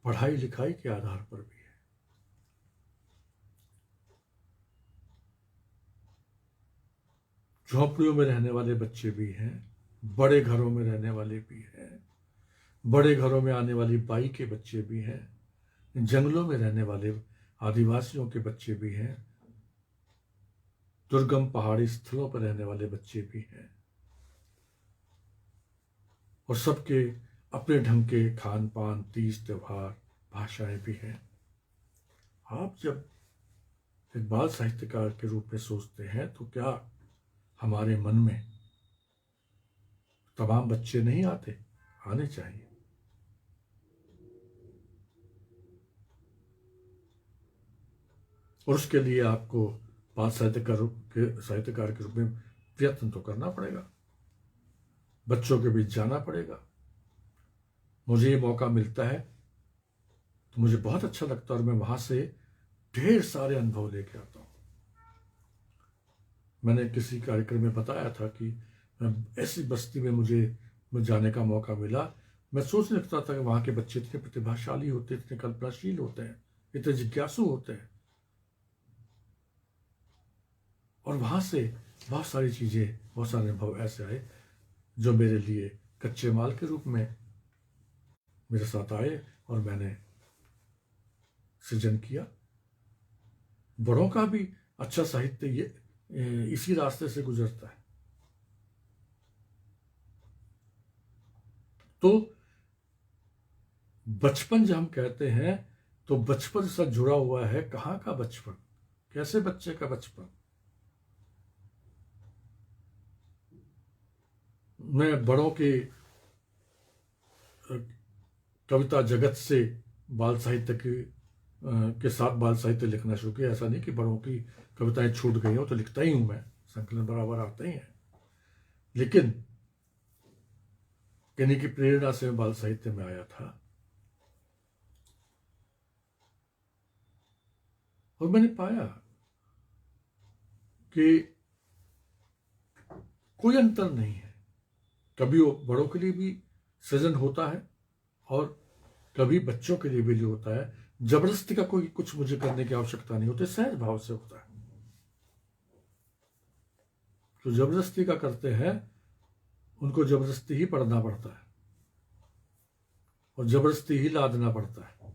पढ़ाई लिखाई के आधार पर भी है। झोंपड़ियों में रहने वाले बच्चे भी हैं, बड़े घरों में रहने वाले भी हैं, बड़े घरों में आने वाली बाई के बच्चे भी हैं, जंगलों में रहने वाले आदिवासियों के बच्चे भी हैं, दुर्गम पहाड़ी स्थलों पर रहने वाले बच्चे भी हैं, और सबके अपने ढंग के खान पान, तीज त्योहार, भाषाएं भी हैं। आप जब एक बाल साहित्यकार के रूप में सोचते हैं तो क्या हमारे मन में तमाम बच्चे नहीं आने चाहिए। और उसके लिए आपको बाल साहित्यकार के रूप में प्रयत्न तो करना पड़ेगा, बच्चों के बीच जाना पड़ेगा। मुझे ये मौका मिलता है तो मुझे बहुत अच्छा लगता है और मैं वहां से ढेर सारे अनुभव लेके आता हूँ। मैंने किसी कार्यक्रम में बताया था कि ऐसी बस्ती में मुझे जाने का मौका मिला। मैं सोचने लगता था कि वहाँ के बच्चे इतने प्रतिभाशाली होते, इतने कल्पनाशील होते हैं, इतने जिज्ञासु होते हैं, और वहाँ से बहुत सारी चीज़ें, बहुत सारे अनुभव ऐसे आए जो मेरे लिए कच्चे माल के रूप में मेरे साथ आए और मैंने सृजन किया। बड़ों का भी अच्छा साहित्य ये इसी रास्ते से गुजरता है। तो बचपन जब हम कहते हैं तो बचपन से जुड़ा हुआ है। कहाँ का बचपन, कैसे बच्चे का बचपन। मैं बड़ों के कविता जगत से बाल साहित्य के साथ बाल साहित्य लिखना शुरू किया। ऐसा नहीं कि बड़ों की कविताएं छूट गई हो, तो लिखता ही हूं मैं, संकलन बराबर आते ही हैं, लेकिन किन्हीं की प्रेरणा से मैं बाल साहित्य में आया था। और मैंने पाया कि कोई अंतर नहीं है। कभी वो बड़ों के लिए भी सृजन होता है और कभी बच्चों के लिए भी होता है। जबरदस्ती का कोई कुछ मुझे करने की आवश्यकता नहीं होती, सहज भाव से होता है। जो जबरदस्ती का करते हैं उनको जबरदस्ती ही पढ़ना पड़ता है और जबरदस्ती ही लादना पड़ता है।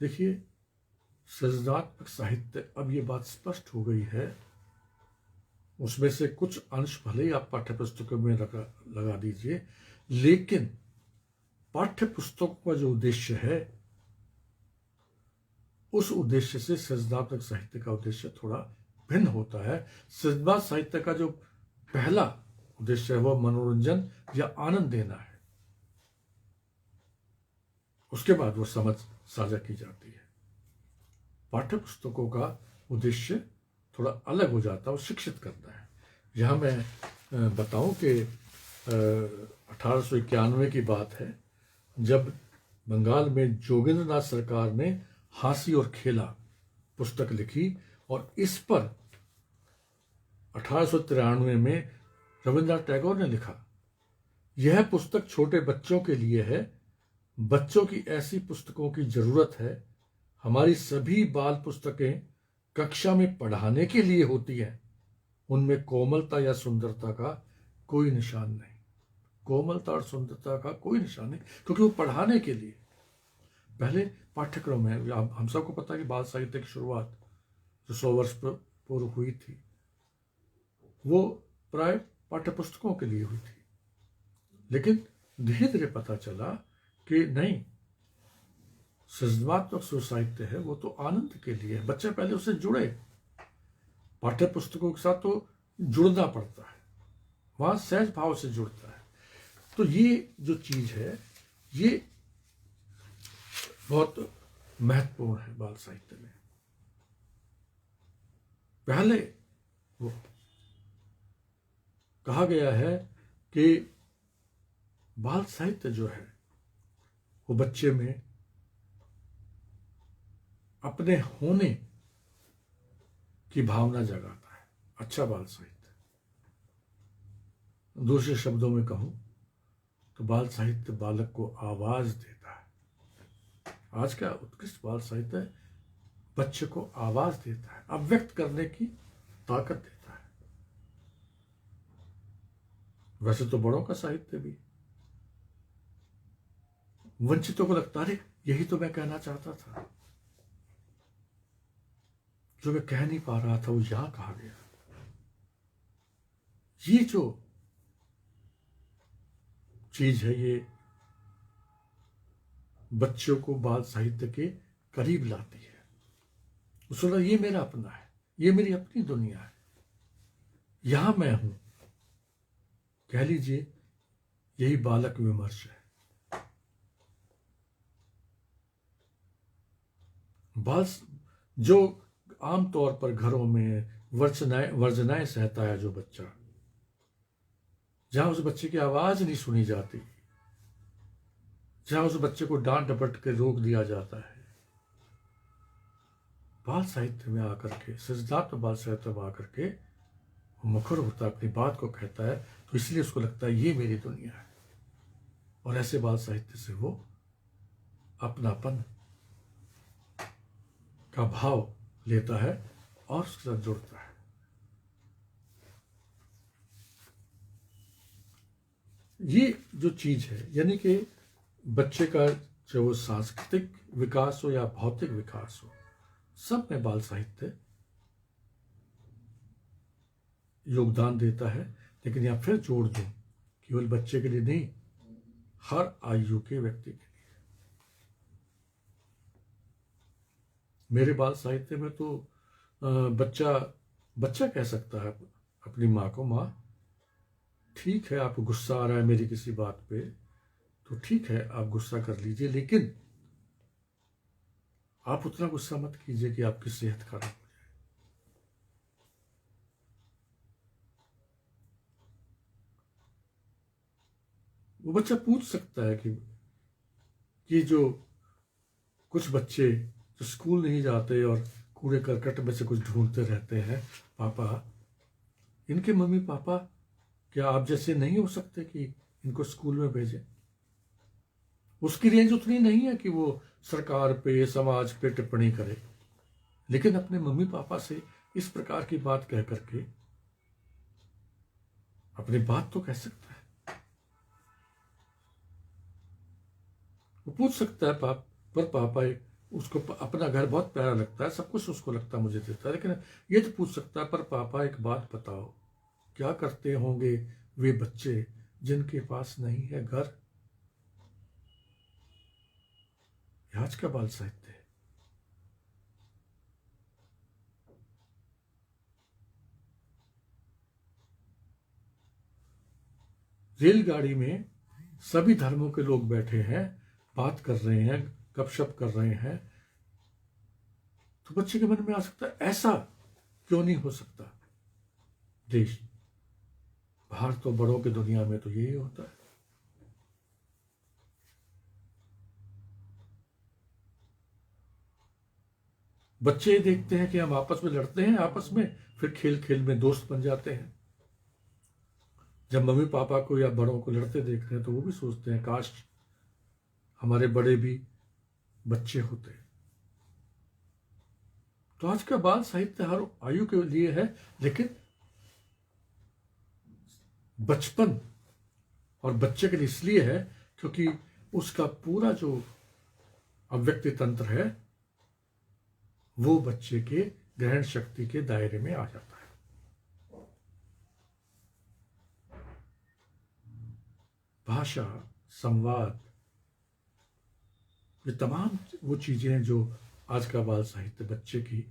देखिए, सृजनात्मक साहित्य, अब ये बात स्पष्ट हो गई है, उसमें से कुछ अंश भले ही आप पाठ्य पुस्तकों में लगा दीजिए, लेकिन पाठ्य पुस्तकों का जो उद्देश्य है उस उद्देश्य से सृजनात्मक साहित्य का उद्देश्य थोड़ा भिन्न होता है। सृजनात्मक साहित्य का जो पहला उद्देश्य है वो मनोरंजन या आनंद देना है, उसके बाद वो समझ साझा की जाती है। पाठ्य पुस्तकों का उद्देश्य थोड़ा अलग हो जाता है, वो शिक्षित करता है। यहाँ मैं बताऊं कि 1891 की बात है, जब बंगाल में जोगेंद्रनाथ सरकार ने हांसी और खेला पुस्तक लिखी, और इस पर 1893 में रविन्द्रनाथ टैगोर ने लिखा, यह पुस्तक छोटे बच्चों के लिए है, बच्चों की ऐसी पुस्तकों की जरूरत है। हमारी सभी बाल पुस्तकें कक्षा में पढ़ाने के लिए होती हैं, उनमें कोमलता या सुंदरता का कोई निशान नहीं। कोमलता और सुंदरता का कोई निशान नहीं, क्योंकि वो पढ़ाने के लिए। पहले पाठ्यक्रम है, हम सबको पता है कि बाल साहित्य की शुरुआत जो 100 वर्ष पूर्व हुई थी वो प्राय पाठ्य पुस्तकों के लिए हुई थी, लेकिन धीरे धीरे पता चला कि नहीं, सृजनात्मक जो साहित्य है वो तो आनंद के लिए है। बच्चे पहले उससे जुड़े, पाठ्य पुस्तकों के साथ तो जुड़ना पड़ता है, वहां सहज भाव से जुड़ता है। तो ये जो चीज है ये बहुत महत्वपूर्ण है बाल साहित्य में। पहले वो कहा गया है कि बाल साहित्य जो है वो बच्चे में अपने होने की भावना जगाता है। अच्छा बाल साहित्य, दूसरे शब्दों में कहूं तो बाल साहित्य बालक को आवाज देता है। आज का उत्कृष्ट बाल साहित्य बच्चे को आवाज देता है, अभिव्यक्त करने की ताकत देता है। वैसे तो बड़ों का साहित्य भी वंचितों को लगता है यही तो मैं कहना चाहता था, जो मैं कह नहीं पा रहा था वो यहां कहा गया। ये जो चीज है ये बच्चों को बाल साहित्य के करीब लाती है। उसको ये मेरा अपना है, ये मेरी अपनी दुनिया है, यहां मैं हूं। कह लीजिए यही बालक विमर्श है। बाल जो आमतौर पर घरों में वर्जनाएं सहता है जो बच्चा, जहां उस बच्चे की आवाज नहीं सुनी जाती, जहां उस बच्चे को डांट डपट के रोक दिया जाता है, बाल साहित्य में आकर के, सृजनात्मक बाल साहित्य में आकर के मुखर होता है, अपनी बात को कहता है, तो इसलिए उसको लगता है ये मेरी दुनिया है। और ऐसे बाल साहित्य से वो अपनापन का भाव लेता है और उसके साथ जुड़ता है। ये जो चीज है, यानी कि बच्चे का चाहे वो सांस्कृतिक विकास हो या भौतिक विकास हो, सब में बाल साहित्य योगदान देता है। लेकिन यहां फिर जोड़ दूं, केवल बच्चे के लिए नहीं, हर आयु के व्यक्ति के लिए। मेरे बाल साहित्य में तो बच्चा कह सकता है अपनी माँ को, माँ ठीक है आपको गुस्सा आ रहा है मेरी किसी बात पे, तो ठीक है आप गुस्सा कर लीजिए, लेकिन आप उतना गुस्सा मत कीजिए कि आपकी सेहत खराब हो जाए। वो बच्चा पूछ सकता है कि जो कुछ बच्चे जो स्कूल नहीं जाते और कूड़े करकट में से कुछ ढूंढते रहते हैं, पापा इनके मम्मी पापा क्या आप जैसे नहीं हो सकते कि इनको स्कूल में भेजें? उसकी रेंज उतनी नहीं है कि वो सरकार पे समाज पे टिप्पणी करे, लेकिन अपने मम्मी पापा से इस प्रकार की बात कह करके अपनी बात तो कह सकता है। वो पूछ सकता है पर पापा उसको अपना घर बहुत प्यारा लगता है, सब कुछ उसको लगता है मुझे देता है, लेकिन ये तो पूछ सकता है पर पापा एक बात बताओ, क्या करते होंगे वे बच्चे जिनके पास नहीं है घर। यह आज का बाल साहित्य है। रेलगाड़ी में सभी धर्मों के लोग बैठे हैं, बात कर रहे हैं, गपशप कर रहे हैं, तो बच्चे के मन में आ सकता है ऐसा क्यों नहीं हो सकता। देश बाहर तो बड़ों की दुनिया में तो यही होता है। बच्चे देखते हैं कि हम आपस में लड़ते हैं, आपस में फिर खेल खेल में दोस्त बन जाते हैं। जब मम्मी पापा को या बड़ों को लड़ते देख रहे हैं तो वो भी सोचते हैं काश हमारे बड़े भी बच्चे होते। तो आज का बाल साहित्य हर आयु के लिए है, लेकिन बचपन और बच्चे के लिए इसलिए है क्योंकि उसका पूरा जो अव्यक्ति तंत्र है वो बच्चे के ग्रहण शक्ति के दायरे में आ जाता है। भाषा, संवाद, ये तमाम वो चीजें हैं जो आज का बाल साहित्य बच्चे की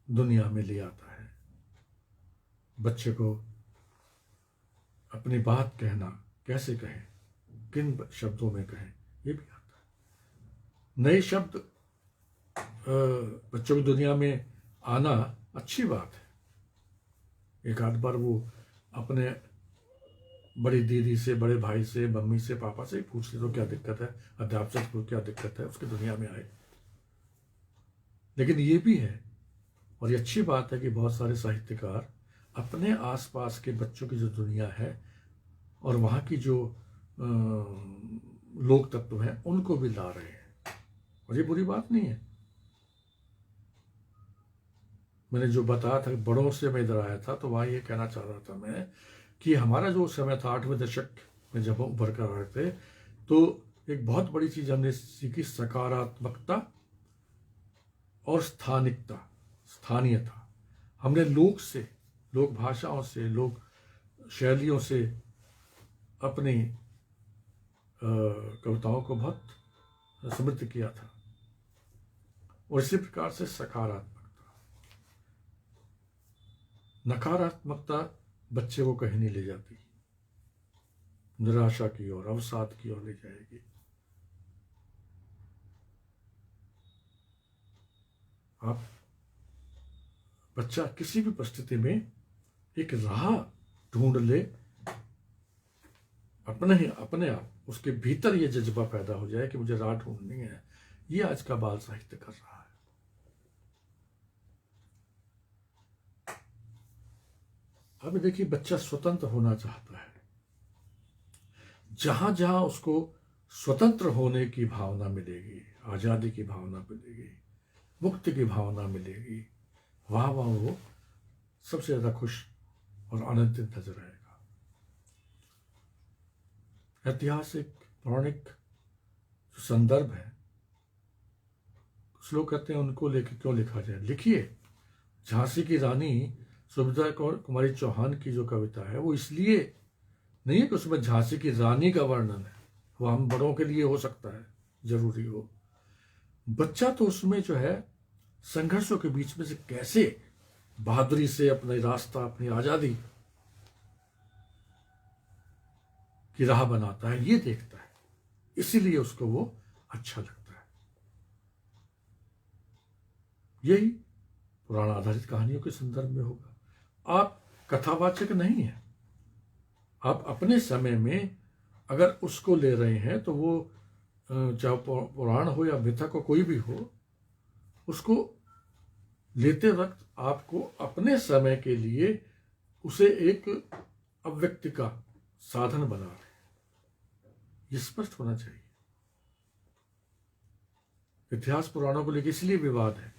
दुनिया में ले आता है। बच्चे को अपनी बात कहना कैसे कहें, किन शब्दों में कहें, ये भी आता है। नए शब्द बच्चों की दुनिया में आना अच्छी बात है। एक आध बार वो अपने बड़ी दीदी से, बड़े भाई से, मम्मी से, पापा से पूछ ले तो क्या दिक्कत है, अध्यापक को क्या दिक्कत है, उसकी दुनिया में आए। लेकिन ये भी है और ये अच्छी बात है कि बहुत सारे साहित्यकार अपने आसपास के बच्चों की जो दुनिया है और वहाँ की जो लोक तत्व हैं उनको भी ला रहे हैं, और ये बुरी बात नहीं है। मैंने जो बताया था बड़ों से मैं इधर आया था तो वहाँ ये कहना चाह रहा था मैं कि हमारा जो समय था 8वें दशक में जब हम उभर कर आए थे तो एक बहुत बड़ी चीज़ हमने सीखी, सकारात्मकता और स्थानिकता, स्थानीयता। हमने लोक से, लोक भाषाओं से, लोक शैलियों से अपनी कविताओं को बहुत समृद्ध किया था। और इसी प्रकार से सकारात्मकता, नकारात्मकता बच्चे को कहीं नहीं ले जाती, निराशा की ओर, अवसाद की ओर ले जाएगी। आप बच्चा किसी भी परिस्थिति में एक राह ढूंढ ले, अपने आप उसके भीतर ये जज्बा पैदा हो जाए कि मुझे राह ढूंढनी है। ये आज का बाल साहित्य कर रहा है। अब देखिए, बच्चा स्वतंत्र होना चाहता है। जहां जहां उसको स्वतंत्र होने की भावना मिलेगी, आजादी की भावना मिलेगी, मुक्ति की भावना मिलेगी, वहां वहां वो सबसे ज्यादा खुश और आनंदित नजर आएगा। ऐतिहासिक पौराणिक जो संदर्भ है, कुछ लोग कहते हैं उनको लेकर क्यों लिखा जाए। लिखिए। झांसी की रानी सुभद्रा कुमारी चौहान की जो कविता है वो इसलिए नहीं है कि उसमें झांसी की रानी का वर्णन है, वो हम बड़ों के लिए हो सकता है, जरूरी हो। बच्चा तो उसमें जो है संघर्षों के बीच में से कैसे बहादुरी से अपना रास्ता, अपनी आजादी की राह बनाता है, ये देखता है, इसीलिए उसको वो अच्छा लगता है। यही पुराण आधारित कहानियों के संदर्भ में होगा। आप कथावाचक नहीं है, आप अपने समय में अगर उसको ले रहे हैं तो वो चाहे पुराण हो या मिथक हो, कोई भी हो, उसको लेते वक्त आपको अपने समय के लिए उसे एक अव्यक्ति का साधन बना रहे हैं, ये स्पष्ट होना चाहिए। इतिहास पुराणों को लेकर इसलिए विवाद है।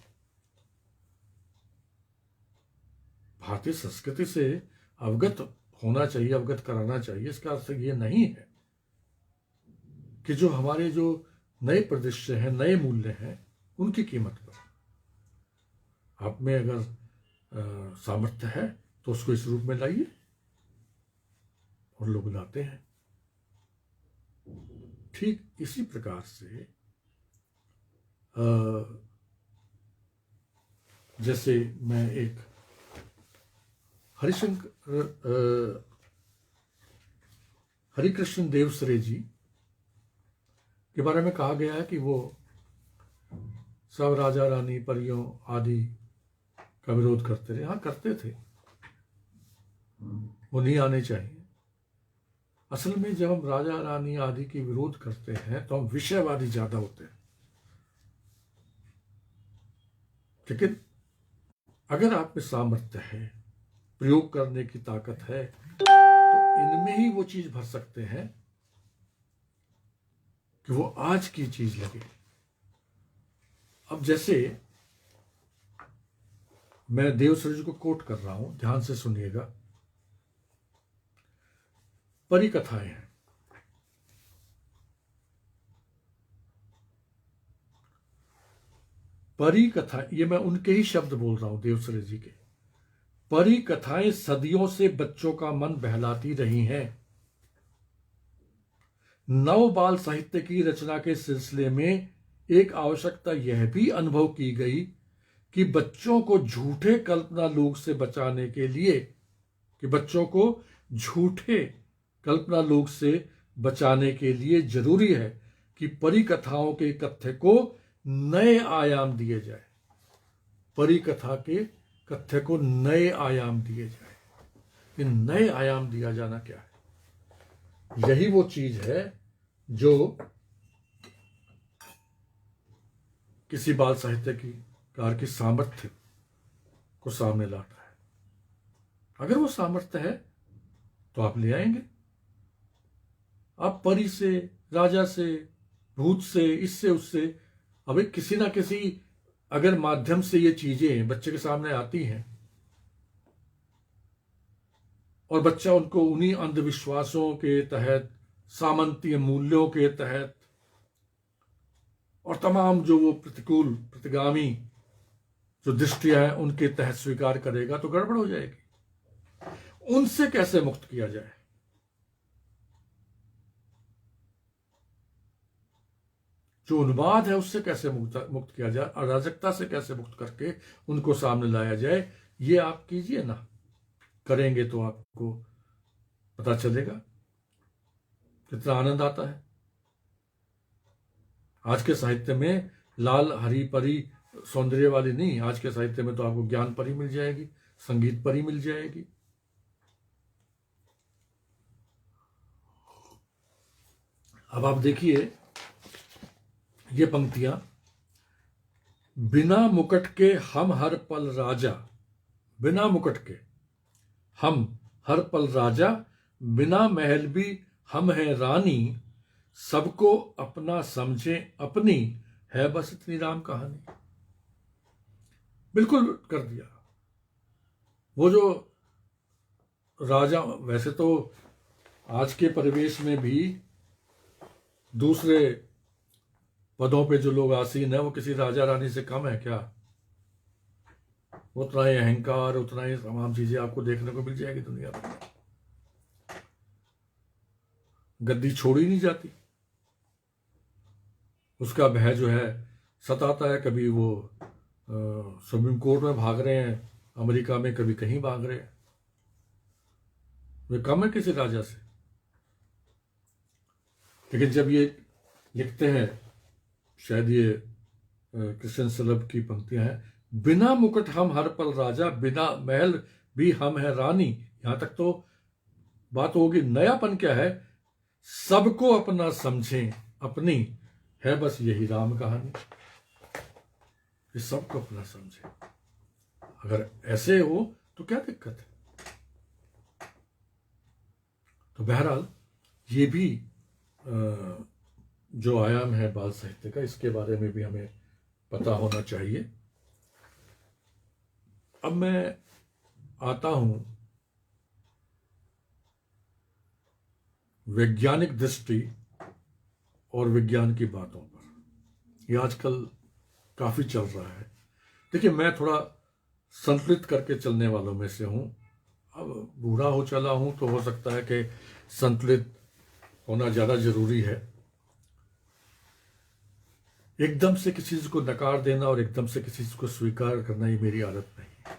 भारतीय संस्कृति से अवगत होना चाहिए, अवगत कराना चाहिए। इसका अर्थ ये नहीं है कि जो हमारे जो नए परिदृश्य हैं, नए मूल्य हैं, उनकी कीमत पर आप में अगर सामर्थ्य है तो उसको इस रूप में लाइए, और लोग लाते हैं। ठीक इसी प्रकार से जैसे मैं एक हरिकृष्ण देवसरे जी के बारे में कहा गया है कि वो सब राजा रानी परियों आदि का विरोध करते रहे। हाँ, करते थे, वो नहीं आने चाहिए। असल में जब हम राजा रानी आदि की विरोध करते हैं तो हम विषयवादी ज्यादा होते हैं। लेकिन अगर आप में सामर्थ्य है, प्रयोग करने की ताकत है, तो इनमें ही वो चीज भर सकते हैं कि वो आज की चीज लगे। अब जैसे मैं देवसर जी को कोट कर रहा हूं, ध्यान से सुनिएगा। परिकथाएं हैं, परिकथा, ये मैं उनके ही शब्द बोल रहा हूं, देवसर जी के। परिकथाएं सदियों से बच्चों का मन बहलाती रही हैं। नव बाल साहित्य की रचना के सिलसिले में एक आवश्यकता यह भी अनुभव की गई कि बच्चों को झूठे कल्पना लोक से बचाने के लिए, कल्पना लोक से बचाने के लिए जरूरी है कि परिकथाओं के कथ्य को नए आयाम दिए जाए। परिकथा के कथ्य को नए आयाम दिए जाए। ये नए आयाम दिया जाना क्या है? यही वो चीज है जो किसी बाल साहित्यकार की सामर्थ्य को सामने लाता है। अगर वो सामर्थ्य है तो आप ले आएंगे। आप परी से, राजा से, भूत से, इससे उससे, अभी किसी ना किसी अगर माध्यम से ये चीजें बच्चे के सामने आती हैं और बच्चा उनको उन्हीं अंधविश्वासों के तहत, सामंतीय मूल्यों के तहत और तमाम जो वो प्रतिकूल प्रतिगामी जो दृष्टियां हैं उनके तहत स्वीकार करेगा तो गड़बड़ हो जाएगी। उनसे कैसे मुक्त किया जाए? जो उन्माद है उससे कैसे मुक्त किया जाए, अराजकता से कैसे मुक्त करके उनको सामने लाया जाए, ये आप कीजिए ना। करेंगे तो आपको पता चलेगा कितना आनंद आता है। आज के साहित्य में लाल हरी परी सौंदर्य वाली नहीं, आज के साहित्य में तो आपको ज्ञान परी मिल जाएगी, संगीत परी मिल जाएगी। अब आप देखिए ये पंक्तियां, बिना मुकुट के हम हर पल राजा, बिना मुकुट के हम हर पल राजा, बिना महल भी हम हैं रानी, सबको अपना समझे अपनी, है बस इतनी राम कहानी। बिल्कुल कर दिया। वो जो राजा, वैसे तो आज के परिवेश में भी दूसरे पदों पे जो लोग आसीन है वो किसी राजा रानी से कम है क्या? उतना ही अहंकार, उतना ही तमाम चीजें आपको देखने को मिल जाएगी दुनिया में। गद्दी छोड़ी नहीं जाती, उसका भय जो है सताता है। कभी वो सुप्रीम कोर्ट में भाग रहे हैं अमेरिका में, कभी कहीं भाग रहे हैं। वे कम है किसी राजा से। लेकिन जब ये लिखते हैं, शायद ये कृष्ण सलभ की पंक्तियां हैं, बिना मुकुट हम हर पल राजा, बिना महल भी हम है रानी, यहां तक तो बात होगी। नयापन क्या है? सबको अपना समझें अपनी, है बस यही राम कहानी। ये सबको अपना समझे। अगर ऐसे हो तो क्या दिक्कत है? तो बहरहाल ये भी जो आयाम है बाल साहित्य का, इसके बारे में भी हमें पता होना चाहिए। अब मैं आता हूं वैज्ञानिक दृष्टि और विज्ञान की बातों पर। ये आजकल काफी चल रहा है। देखिए, मैं थोड़ा संतुलित करके चलने वालों में से हूं। अब बूढ़ा हो चला हूं तो हो सकता है कि संतुलित होना ज़्यादा जरूरी है। एकदम से किसी चीज़ को नकार देना और एकदम से किसी चीज़ को स्वीकार करना ये मेरी आदत नहीं है।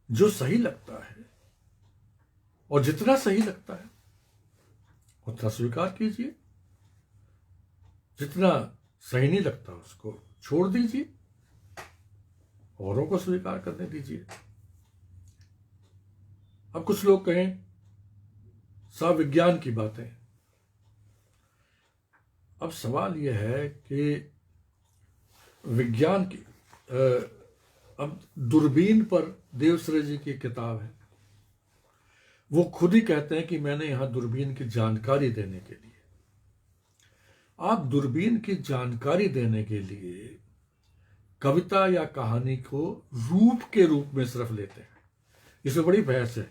जो सही लगता है और जितना सही लगता है उतना स्वीकार कीजिए, जितना सही नहीं लगता उसको छोड़ दीजिए, औरों को स्वीकार करने दीजिए। अब कुछ लोग कहें साहब विज्ञान की बातें। अब सवाल यह है कि विज्ञान की अब दूरबीन पर देवश्री जी की किताब है, वो खुद ही कहते हैं कि मैंने यहां दूरबीन की जानकारी देने के लिए। आप दूरबीन की जानकारी देने के लिए कविता या कहानी को रूप के रूप में सिर्फ लेते हैं। इसमें बड़ी बहस है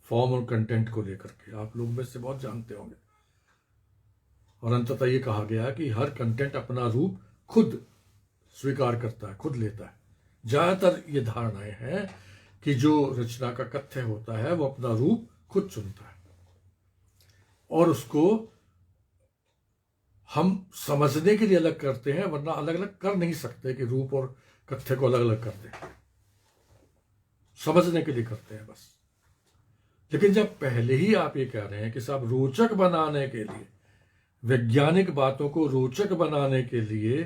फॉर्म और कंटेंट को लेकर के, आप लोग में से बहुत जानते होंगे। और अंततः ये कहा गया कि हर कंटेंट अपना रूप खुद स्वीकार करता है, खुद लेता है। ज्यादातर ये धारणाएं हैं कि जो रचना का कथ्य होता है वो अपना रूप खुद चुनता है और उसको हम समझने के लिए अलग करते हैं, वरना अलग अलग कर नहीं सकते कि रूप और कथ्य को अलग अलग कर दें। समझने के लिए करते हैं बस। लेकिन जब पहले ही आप ये कह रहे हैं कि साहब रोचक बनाने के लिए, वैज्ञानिक बातों को रोचक बनाने के लिए,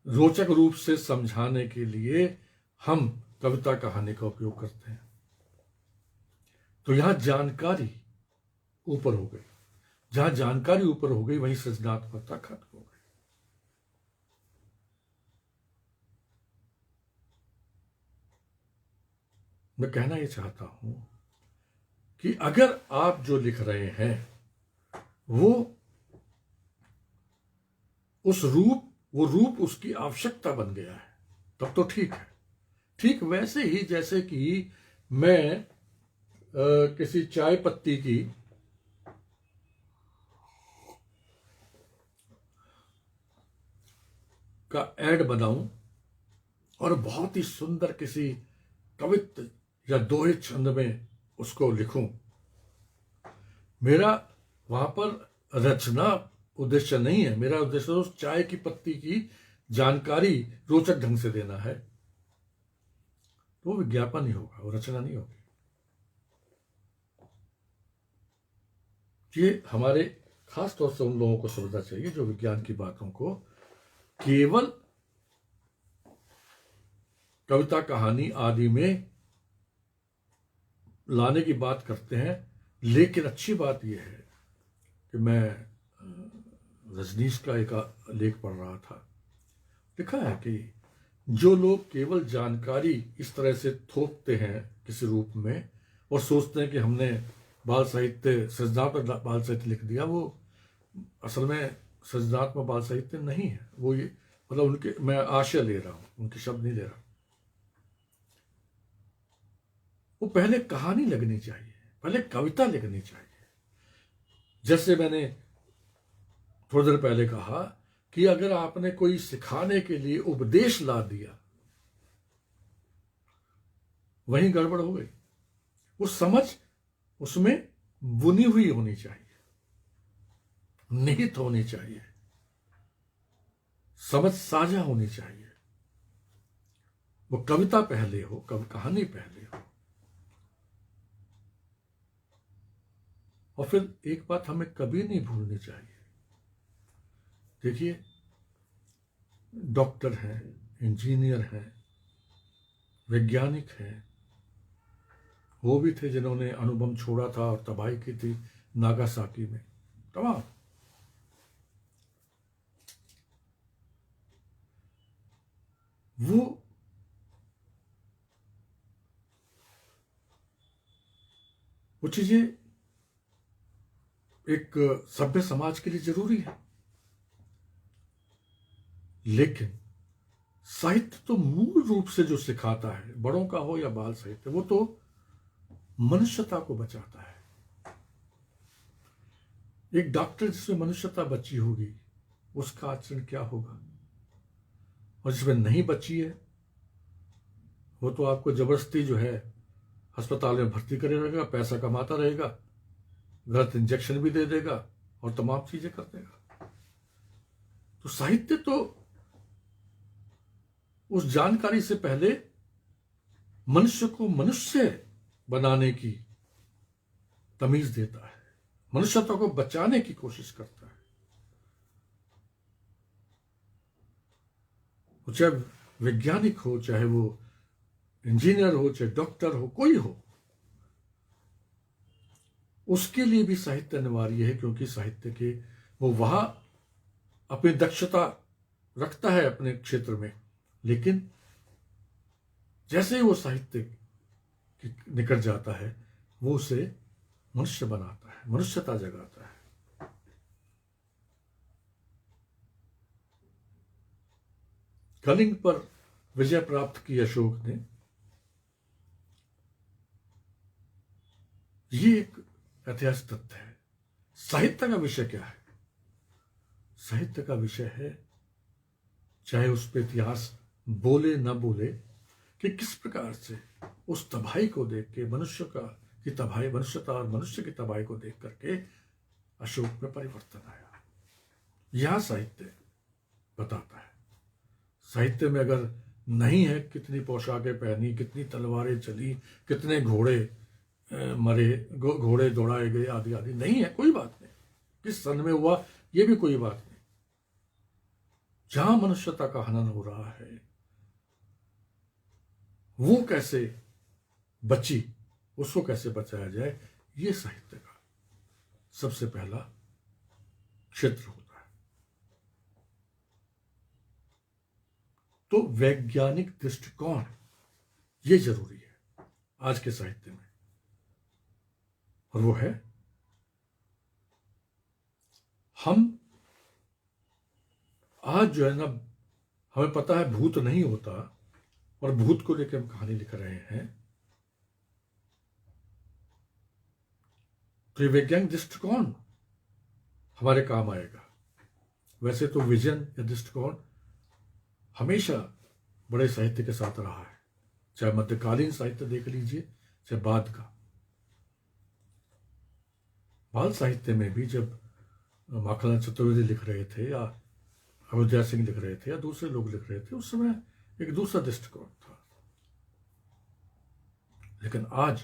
रोचक रूप से समझाने के लिए हम कविता कहानी का उपयोग करते हैं, तो यहां जानकारी ऊपर हो गई। जहां जानकारी ऊपर हो गई वहीं सृजनात्मकता खत्म हो गई। मैं कहना यह चाहता हूं कि अगर आप जो लिख रहे हैं वो वो रूप उसकी आवश्यकता बन गया है, तब तो ठीक है। ठीक वैसे ही जैसे कि मैं किसी चाय पत्ती की का ऐड बनाऊं और बहुत ही सुंदर किसी कवित्व या दोहे छंद में उसको लिखूं। मेरा वहां पर रचना उद्देश्य नहीं है, मेरा उद्देश्य उस चाय की पत्ती की जानकारी रोचक ढंग से देना है। तो वो विज्ञापन ही होगा, वो रचना नहीं होगी। ये हमारे खास तौर से उन लोगों को समझना चाहिए जो विज्ञान की बातों को केवल कविता कहानी आदि में लाने की बात करते हैं। लेकिन अच्छी बात यह है कि मैं रजनीश का एक लेख पढ़ रहा था, लिखा है कि जो लोग केवल जानकारी इस तरह से थोपते हैं किसी रूप में और सोचते हैं कि हमने बाल साहित्य, सृजनात्मक बाल साहित्य लिख दिया, वो असल में सृजनात्मक बाल साहित्य नहीं है। वो ये मतलब उनके, मैं आशय ले रहा हूं, उनके शब्द नहीं ले रहा। वो पहले कहानी लगनी चाहिए, पहले कविता लिखनी चाहिए। जैसे मैंने थोड़ी देर पहले कहा कि अगर आपने कोई सिखाने के लिए उपदेश ला दिया, वहीं गड़बड़ हो गई। वो समझ उसमें बुनी हुई होनी चाहिए, निहित होनी चाहिए, समझ साझा होनी चाहिए। वो कविता पहले हो, कहानी पहले हो। और फिर एक बात हमें कभी नहीं भूलनी चाहिए। देखिए, डॉक्टर हैं, इंजीनियर हैं, वैज्ञानिक हैं, वो भी थे जिन्होंने अणुबम छोड़ा था और तबाही की थी नागासाकी में। तमाम वो चीजें एक सभ्य समाज के लिए जरूरी है। लेकिन साहित्य तो मूल रूप से जो सिखाता है, बड़ों का हो या बाल साहित्य, वो तो मनुष्यता को बचाता है। एक डॉक्टर जिसमें मनुष्यता बची होगी, उसका आचरण क्या होगा? और जिसमें नहीं बची है, वो तो आपको जबरदस्ती जो है अस्पताल में भर्ती करे रहेगा, पैसा कमाता रहेगा, गलत इंजेक्शन भी दे देगा और तमाम चीजें कर देगा। तो साहित्य तो उस जानकारी से पहले मनुष्य को मनुष्य बनाने की तमीज देता है, मनुष्यता को बचाने की कोशिश करता है। वो चाहे वैज्ञानिक हो, चाहे वो इंजीनियर हो, चाहे डॉक्टर हो, कोई हो, उसके लिए भी साहित्य अनिवार्य है, क्योंकि साहित्य के वो वहां अपनी दक्षता रखता है अपने क्षेत्र में, लेकिन जैसे ही वो साहित्य निकल जाता है वो उसे मनुष्य बनाता है, मनुष्यता जगाता है। कलिंग पर विजय प्राप्त की अशोक ने, ये एक ऐतिहासिक तथ्य है। साहित्य का विषय क्या है? साहित्य का विषय है, चाहे उस पर इतिहास बोले न बोले, कि किस प्रकार से उस तबाही को देख के, मनुष्य की तबाही, मनुष्यता और मनुष्य की तबाही को देख करके अशोक में परिवर्तन आया। यह साहित्य बताता है। साहित्य में अगर नहीं है कितनी पोशाकें पहनी, कितनी तलवारें चली, कितने घोड़े मरे, घोड़े दौड़ाए गए, आदि आदि, नहीं है, कोई बात नहीं। किस सन में हुआ ये भी कोई बात नहीं। जहां मनुष्यता का हनन हो रहा है वो कैसे बची, उसको कैसे बचाया जाए, ये साहित्य का सबसे पहला क्षेत्र होता है। तो वैज्ञानिक दृष्टिकोण ये जरूरी है आज के साहित्य में, और वो है, हम आज जो है ना, हमें पता है भूत नहीं होता, और भूत को लेकर हम कहानी लिख रहे हैं, तो ये वैज्ञानिक दृष्टिकोण हमारे काम आएगा। वैसे तो विजन या दृष्टिकोण हमेशा बड़े साहित्य के साथ रहा है, चाहे मध्यकालीन साहित्य देख लीजिए, चाहे बाद का। बाल साहित्य में भी जब माखनलाल चतुर्वेदी लिख रहे थे, या अयोध्या सिंह लिख रहे थे, या दूसरे लोग लिख रहे थे, उस समय एक दूसरा दृष्टिकोण था। लेकिन आज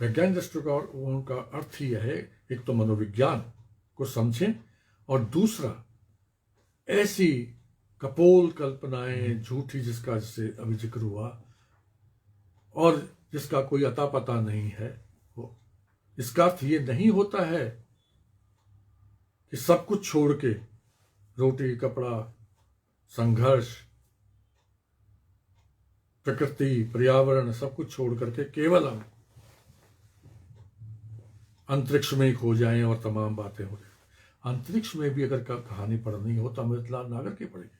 वैज्ञानिक दृष्टिकोण का अर्थ ही है, एक तो मनोविज्ञान को समझें, और दूसरा ऐसी कपोल कल्पनाएं झूठी, जिसका जिससे अभी जिक्र हुआ, और जिसका कोई अता पता नहीं है, वो, इसका अर्थ ये नहीं होता है कि सब कुछ छोड़ के, रोटी कपड़ा, संघर्ष, प्रकृति, पर्यावरण, सब कुछ छोड़ करके केवल हम अंतरिक्ष में ही खो जाएं और तमाम बातें हो जाए। अंतरिक्ष में भी अगर कहानी पढ़नी हो तो अमृतलाल नागर की पढ़ेगी।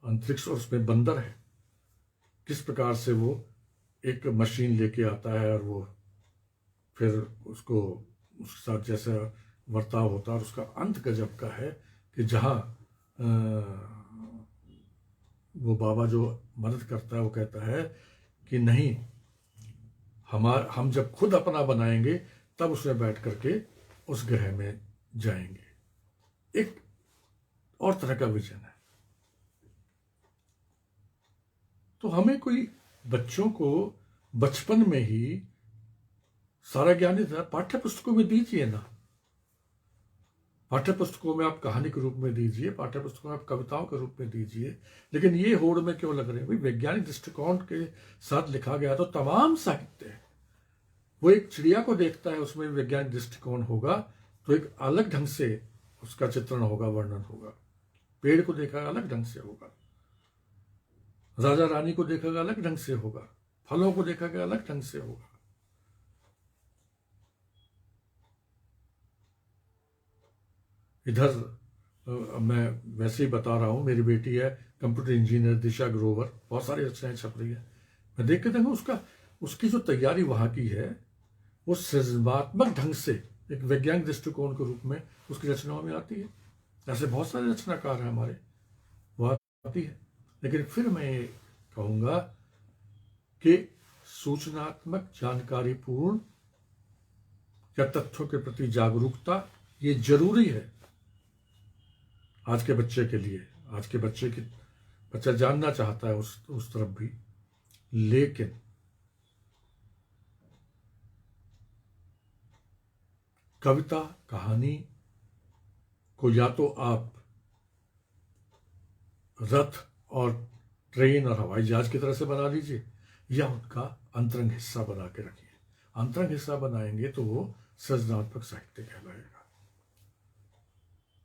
अंतरिक्ष, और उसमें बंदर है, किस प्रकार से वो एक मशीन लेके आता है, और वो फिर उसको उसके साथ जैसा वर्ताव होता है, और उसका अंत गजब का है कि जहाँ वो बाबा जो मदद करता है, वो कहता है कि नहीं, हम जब खुद अपना बनाएंगे तब उसमें बैठ करके उस ग्रह में जाएंगे। एक और तरह का विजन है। तो हमें कोई बच्चों को बचपन में ही सारा ज्ञान नहीं था, पाठ्य पुस्तकों में दीजिए ना। पाठ्य पुस्तकों में आप कहानी के रूप में दीजिए, पाठ्य पुस्तकों में आप कविताओं के रूप में दीजिए, लेकिन ये होड़ में क्यों लग रहे हैं? भाई वैज्ञानिक दृष्टिकोण के साथ लिखा गया तो तमाम साहित्य है। वो एक चिड़िया को देखता है, उसमें वैज्ञानिक दृष्टिकोण होगा तो एक अलग ढंग से उसका चित्रण होगा, वर्णन होगा। पेड़ को देखा अलग ढंग से होगा, राजा रानी को देखा गया अलग ढंग से होगा, फलों को देखा गया अलग ढंग से होगा। इधर मैं वैसे ही बता रहा हूं, मेरी बेटी है कंप्यूटर इंजीनियर दिशा ग्रोवर, बहुत सारी रचनाएं छप रही है। मैं देख के देखूँ उसकी जो तैयारी वहां की है, वो सृजनात्मक ढंग से एक वैज्ञानिक दृष्टिकोण के रूप में उसकी रचनाओं में आती है। ऐसे बहुत सारे रचनाकार हैं हमारे, वो आती है। लेकिन फिर मैं ये कहूँगा कि सूचनात्मक, जानकारीपूर्ण या तथ्यों के प्रति जागरूकता, ये जरूरी है आज के बच्चे के लिए। आज के बच्चा जानना चाहता है उस तरफ भी, लेकिन कविता, कहानी को या तो आप रथ और ट्रेन और हवाई जहाज की तरह से बना लीजिए, या उनका अंतरंग हिस्सा बना के रखिए। अंतरंग हिस्सा बनाएंगे तो वो सृजनात्मक साहित्य कहलाएगा।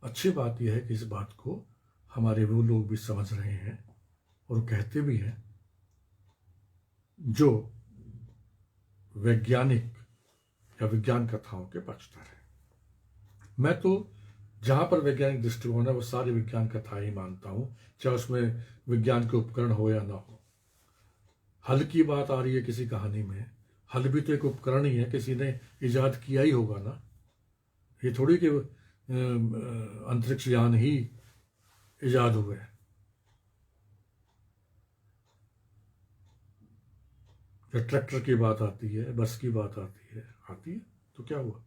अच्छी बात यह है कि इस बात को हमारे वो लोग भी समझ रहे हैं और कहते भी हैं जो वैज्ञानिक या विज्ञान कथाओं के पक्षधर हैं। मैं तो जहां पर वैज्ञानिक दृष्टिकोण है वो सारी विज्ञान कथाएं ही मानता हूं, चाहे उसमें विज्ञान के उपकरण हो या ना हो। हल की बात आ रही है किसी कहानी में, हल भी तो एक उपकरण ही है, किसी ने इजाद किया ही होगा ना। ये थोड़ी कि अंतरिक्ष यान ही इजाद हुए हैं। जब ट्रैक्टर की बात आती है, बस की बात आती है तो क्या हुआ।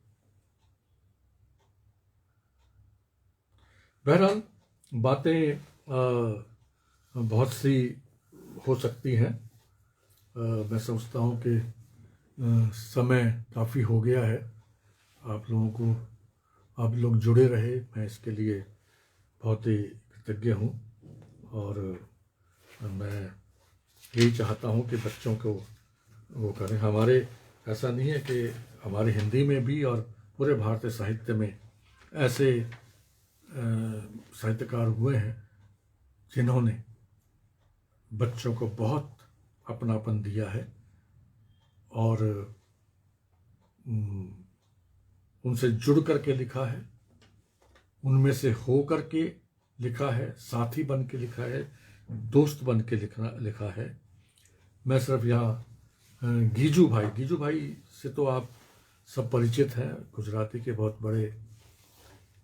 बहरहाल बातें बहुत सी हो सकती हैं। मैं समझता हूँ कि समय काफ़ी हो गया है। आप लोग जुड़े रहे, मैं इसके लिए बहुत ही कृतज्ञ हूँ। और मैं यही चाहता हूँ कि बच्चों को वो करें। हमारे ऐसा नहीं है कि हमारे हिंदी में भी और पूरे भारतीय साहित्य में ऐसे साहित्यकार हुए हैं जिन्होंने बच्चों को बहुत अपनापन दिया है और उनसे जुड़ करके लिखा है, उनमें से हो करके लिखा है, साथी बन के लिखा है, दोस्त बन के लिखा है। मैं सिर्फ यहाँ गीजू भाई से तो आप सब परिचित हैं। गुजराती के बहुत बड़े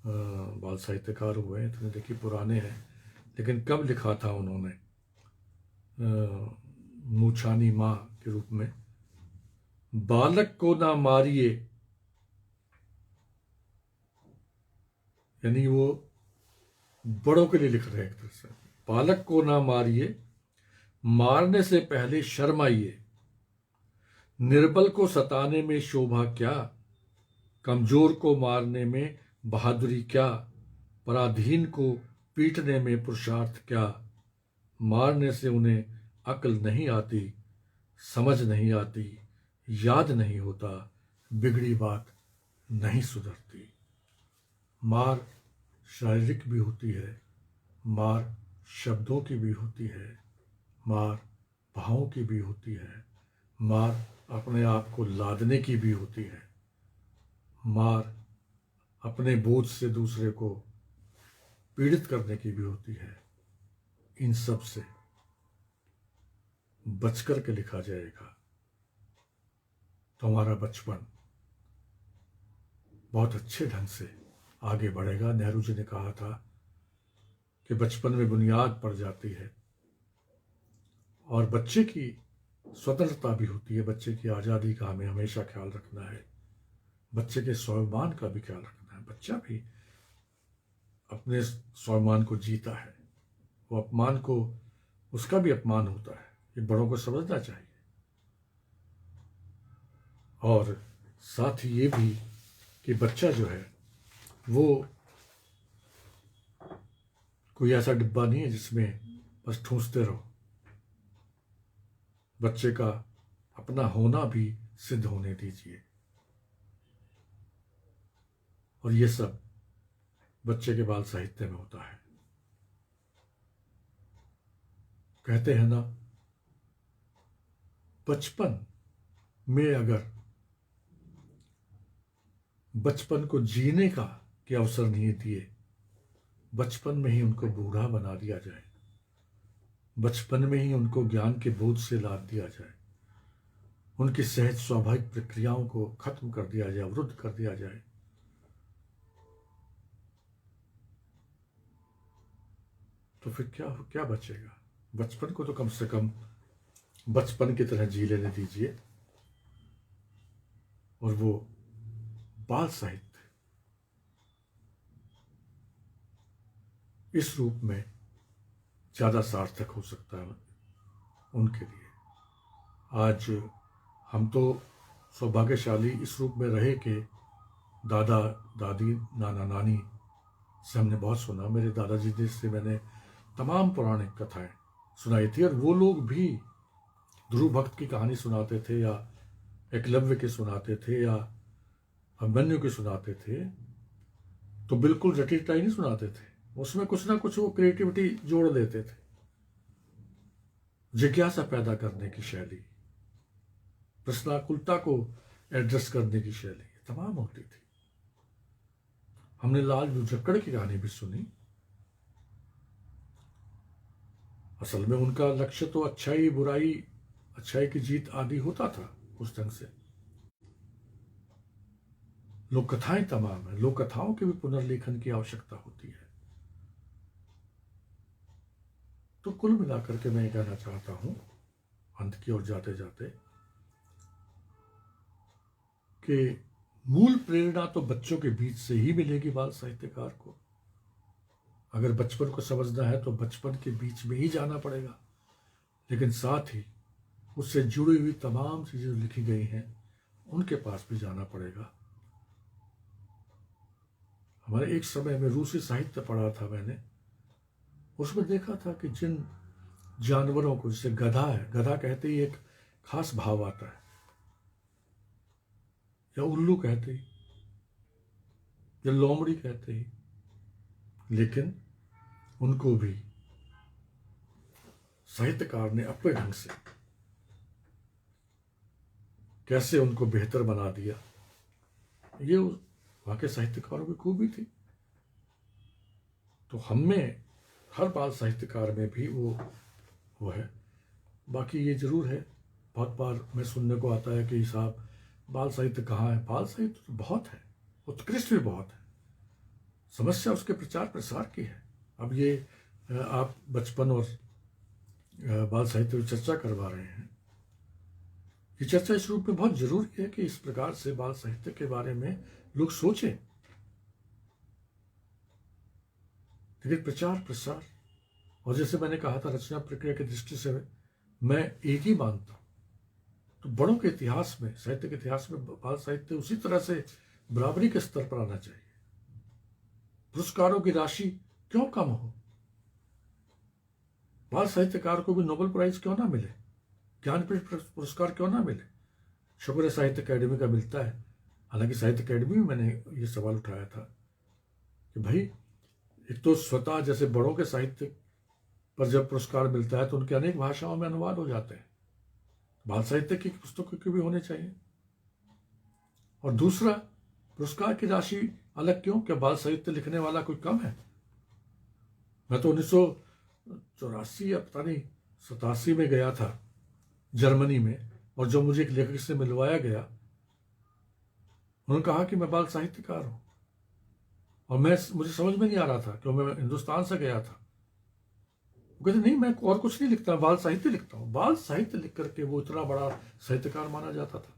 बाल साहित्यकार हुए हैं, इतने देखिए पुराने हैं। लेकिन कब लिखा था उन्होंने मूछानी माँ के रूप में, बालक को ना मारिए, यानी वो बड़ों के लिए लिख रहे हैं एक तरह से। बालक को ना मारिए, मारने से पहले शर्माइए, निर्बल को सताने में शोभा क्या, कमजोर को मारने में बहादुरी क्या, पराधीन को पीटने में पुरुषार्थ क्या, मारने से उन्हें अक्ल नहीं आती, समझ नहीं आती, याद नहीं होता, बिगड़ी बात नहीं सुधरती। मार शारीरिक भी होती है, मार शब्दों की भी होती है, मार भावों की भी होती है, मार अपने आप को लादने की भी होती है, मार अपने बोझ से दूसरे को पीड़ित करने की भी होती है। इन सब से बचकर के लिखा जाएगा तो हमारा बचपन बहुत अच्छे ढंग से आगे बढ़ेगा। नेहरू जी ने कहा था कि बचपन में बुनियाद पड़ जाती है और बच्चे की स्वतंत्रता भी होती है, बच्चे की आज़ादी का हमें हमेशा ख्याल रखना है, बच्चे के स्वाभिमान का भी ख्याल रखना है। बच्चा भी अपने स्वाभिमान को जीता है, वो अपमान को, उसका भी अपमान होता है, ये बड़ों को समझना चाहिए। और साथ ही ये भी कि बच्चा जो है वो कोई ऐसा डिब्बा नहीं है जिसमें बस ठूंसते रहो। बच्चे का अपना होना भी सिद्ध होने दीजिए। और ये सब बच्चे के बाल साहित्य में होता है। कहते हैं ना, बचपन में अगर बचपन को जीने का के अवसर नहीं दिए, बचपन में ही उनको बूढ़ा बना दिया जाए, बचपन में ही उनको ज्ञान के बोझ से लाद दिया जाए, उनकी सहज स्वाभाविक प्रक्रियाओं को खत्म कर दिया जाए, अवरुद्ध कर दिया जाए, तो फिर क्या बचेगा। बचपन को तो कम से कम बचपन की तरह जी लेने दीजिए। और वो बाल साहित्य इस रूप में ज़्यादा सार्थक हो सकता है उनके लिए। आज हम तो सौभाग्यशाली इस रूप में रहे कि दादा दादी नाना नानी से हमने बहुत सुना। मेरे दादाजी जी से मैंने तमाम पौराणिक कथाएं सुनाई थी, और वो लोग भी ध्रुव भक्त की कहानी सुनाते थे, या एकलव्य की सुनाते थे, या अभिमन्यु की सुनाते थे, तो बिल्कुल रटी रटाई नहीं सुनाते थे। उसमें कुछ ना कुछ वो क्रिएटिविटी जोड़ देते थे, जिज्ञासा पैदा करने की शैली, प्रश्नाकुलता को एड्रेस करने की शैली तमाम होती थी। हमने लाल जक्कड़ की कहानी भी सुनी। असल में उनका लक्ष्य तो अच्छाई बुराई, अच्छाई की जीत आदि होता था उस ढंग से। लोक कथाएं तमाम है, लोक कथाओं के भी पुनर्लेखन की आवश्यकता होती है। तो कुल मिलाकर के मैं कहना चाहता हूं अंत की ओर जाते जाते कि मूल प्रेरणा तो बच्चों के बीच से ही मिलेगी बाल साहित्यकार को। अगर बचपन को समझना है तो बचपन के बीच में ही जाना पड़ेगा, लेकिन साथ ही उससे जुड़ी हुई तमाम चीजें जो लिखी गई हैं उनके पास भी जाना पड़ेगा। हमारे एक समय में रूसी साहित्य पढ़ा था मैंने, उसमें देखा था कि जिन जानवरों को, जैसे गधा है, गधा कहते ही एक खास भाव आता है, या उल्लू कहते ही, या लोमड़ी कहते ही, लेकिन उनको भी साहित्यकार ने अपने ढंग से कैसे उनको बेहतर बना दिया, ये वहां के साहित्यकारों की खूबी थी। तो हमें हर बाल साहित्यकार में भी वो है। बाकी ये जरूर है, बहुत बार मैं सुनने को आता है कि साहब बाल साहित्य कहाँ है। बाल साहित्य तो बहुत है, उत्कृष्ट भी बहुत है, समस्या उसके प्रचार प्रसार की है। अब ये आप बचपन और बाल साहित्य की चर्चा करवा रहे हैं, ये चर्चा इस रूप में बहुत जरूरी है कि इस प्रकार से बाल साहित्य के बारे में लोग सोचें। लेकिन प्रचार प्रसार, और जैसे मैंने कहा था रचना प्रक्रिया की दृष्टि से मैं एक ही मानता हूं, तो बड़ों के इतिहास में, साहित्य के इतिहास में बाल साहित्य उसी तरह से बराबरी के स्तर पर आना चाहिए। पुरस्कारों की राशि क्यों कम हो, बाल साहित्यकार को भी नोबेल प्राइज क्यों ना मिले, ज्ञानपीठ पुरस्कार क्यों ना मिले। शुक्र है साहित्य अकेडमी का मिलता है। हालांकि साहित्य अकेडमी में मैंने ये सवाल उठाया था कि भाई एक तो स्वतः जैसे बड़ों के साहित्य पर जब पुरस्कार मिलता है तो उनके अनेक भाषाओं में अनुवाद हो जाते हैं, बाल साहित्य की पुस्तकों की भी होने चाहिए। और दूसरा, पुरस्कार की राशि अलग क्यों, क्या बाल साहित्य लिखने वाला कोई कम है। मैं तो 1984 या पता नहीं 87 में गया था जर्मनी में, और जब मुझे एक लेखक से मिलवाया गया, उन्होंने कहा कि मैं बाल साहित्यकार हूं, और मुझे समझ में नहीं आ रहा था क्योंकि मैं हिंदुस्तान से गया था। वो कहते नहीं, मैं और कुछ नहीं लिखता, बाल साहित्य लिखता हूं। बाल साहित्य लिख करके वो इतना बड़ा साहित्यकार माना जाता था।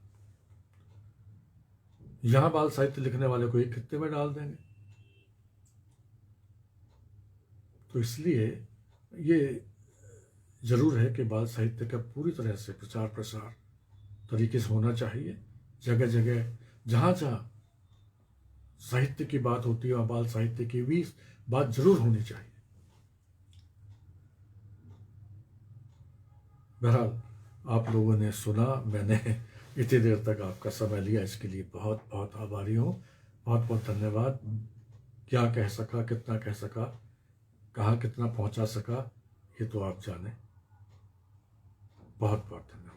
यहां बाल साहित्य लिखने वाले को एक खित्ते में डाल देंगे। तो इसलिए ये जरूर है कि बाल साहित्य का पूरी तरह से प्रचार प्रसार तरीके से होना चाहिए। जगह जगह जहां जहां साहित्य की बात होती है वहां बाल साहित्य की भी बात जरूर होनी चाहिए। बहरहाल आप लोगों ने सुना, मैंने इतनी देर तक आपका समय लिया, इसके लिए बहुत बहुत आभारी हूँ। बहुत बहुत धन्यवाद। क्या कह सका, कितना कह सका, कहाँ कितना पहुंचा सका, ये तो आप जाने। बहुत बहुत धन्यवाद।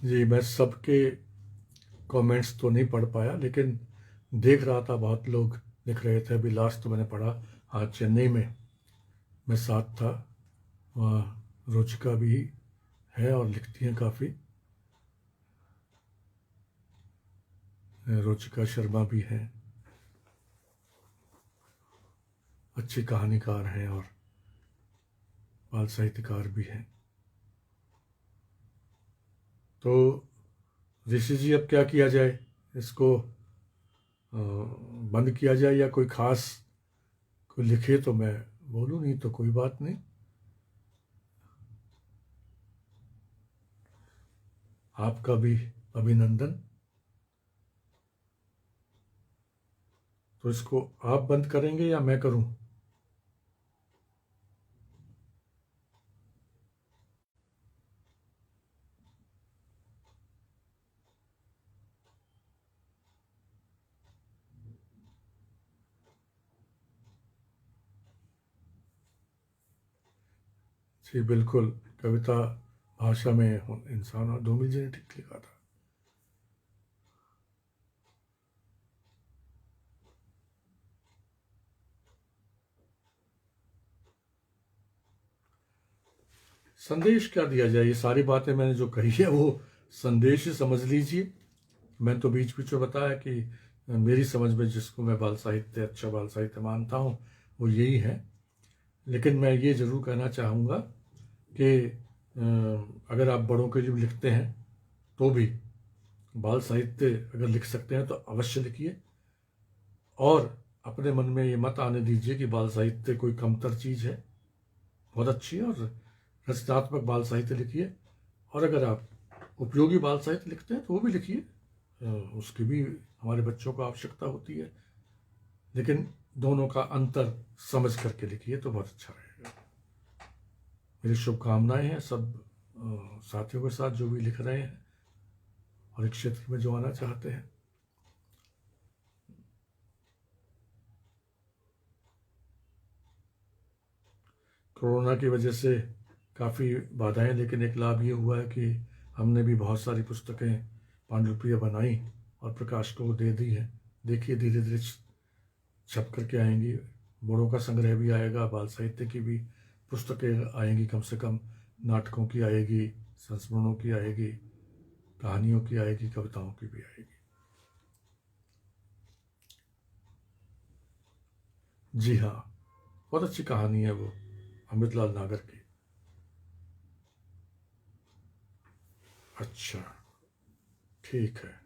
जी, मैं सबके कमेंट्स तो नहीं पढ़ पाया, लेकिन देख रहा था बहुत लोग लिख रहे थे। अभी लास्ट तो मैंने पढ़ा, हाँ, चेन्नई में मैं साथ था, वहाँ रुचिका भी है और लिखती हैं काफ़ी। रुचिका शर्मा भी हैं, अच्छी कहानीकार हैं और बाल साहित्यकार भी हैं। तो ऋषि जी, अब क्या किया जाए? इसको बंद किया जाए या कोई खास कोई लिखे तो मैं बोलूँ, नहीं तो कोई बात नहीं। आपका भी अभिनंदन। तो इसको आप बंद करेंगे या मैं करूं? जी बिल्कुल, कविता भाषा में इंसान, और धूमिल जी ने ठीक लिखा था। संदेश क्या दिया जाए? ये सारी बातें मैंने जो कही है वो संदेश ही समझ लीजिए। मैं तो बीच बीच में बताया कि मेरी समझ में जिसको मैं बाल साहित्य, अच्छा बाल साहित्य मानता हूँ, वो यही है। लेकिन मैं ये ज़रूर कहना चाहूँगा कि अगर आप बड़ों के लिए लिखते हैं तो भी बाल साहित्य अगर लिख सकते हैं तो अवश्य लिखिए। और अपने मन में ये मत आने दीजिए कि बाल साहित्य कोई कमतर चीज़ है। बहुत अच्छी है, और रचनात्मक बाल साहित्य लिखिए। और अगर आप उपयोगी बाल साहित्य लिखते हैं तो वो भी लिखिए, उसकी भी हमारे बच्चों को आवश्यकता होती है। लेकिन दोनों का अंतर समझ करके लिखिए तो बहुत अच्छा रहेगा। मेरी शुभकामनाएं हैं सब साथियों के साथ जो भी लिख रहे हैं और एक क्षेत्र में जो आना चाहते हैं। कोरोना की वजह से काफ़ी बाधाएं, लेकिन एक लाभ ये हुआ है कि हमने भी बहुत सारी पुस्तकें पांडुलिपियाँ बनाई और प्रकाशकों को दे दी है। देखिए धीरे धीरे छप करके आएंगी। बड़ों का संग्रह भी आएगा, बाल साहित्य की भी पुस्तकें आएंगी, कम से कम नाटकों की आएगी, संस्मरणों की आएगी, कहानियों की आएगी, कविताओं की भी आएगी। जी हाँ, बहुत अच्छी कहानी है वो, अमृतलाल नागर की। अच्छा, ठीक है।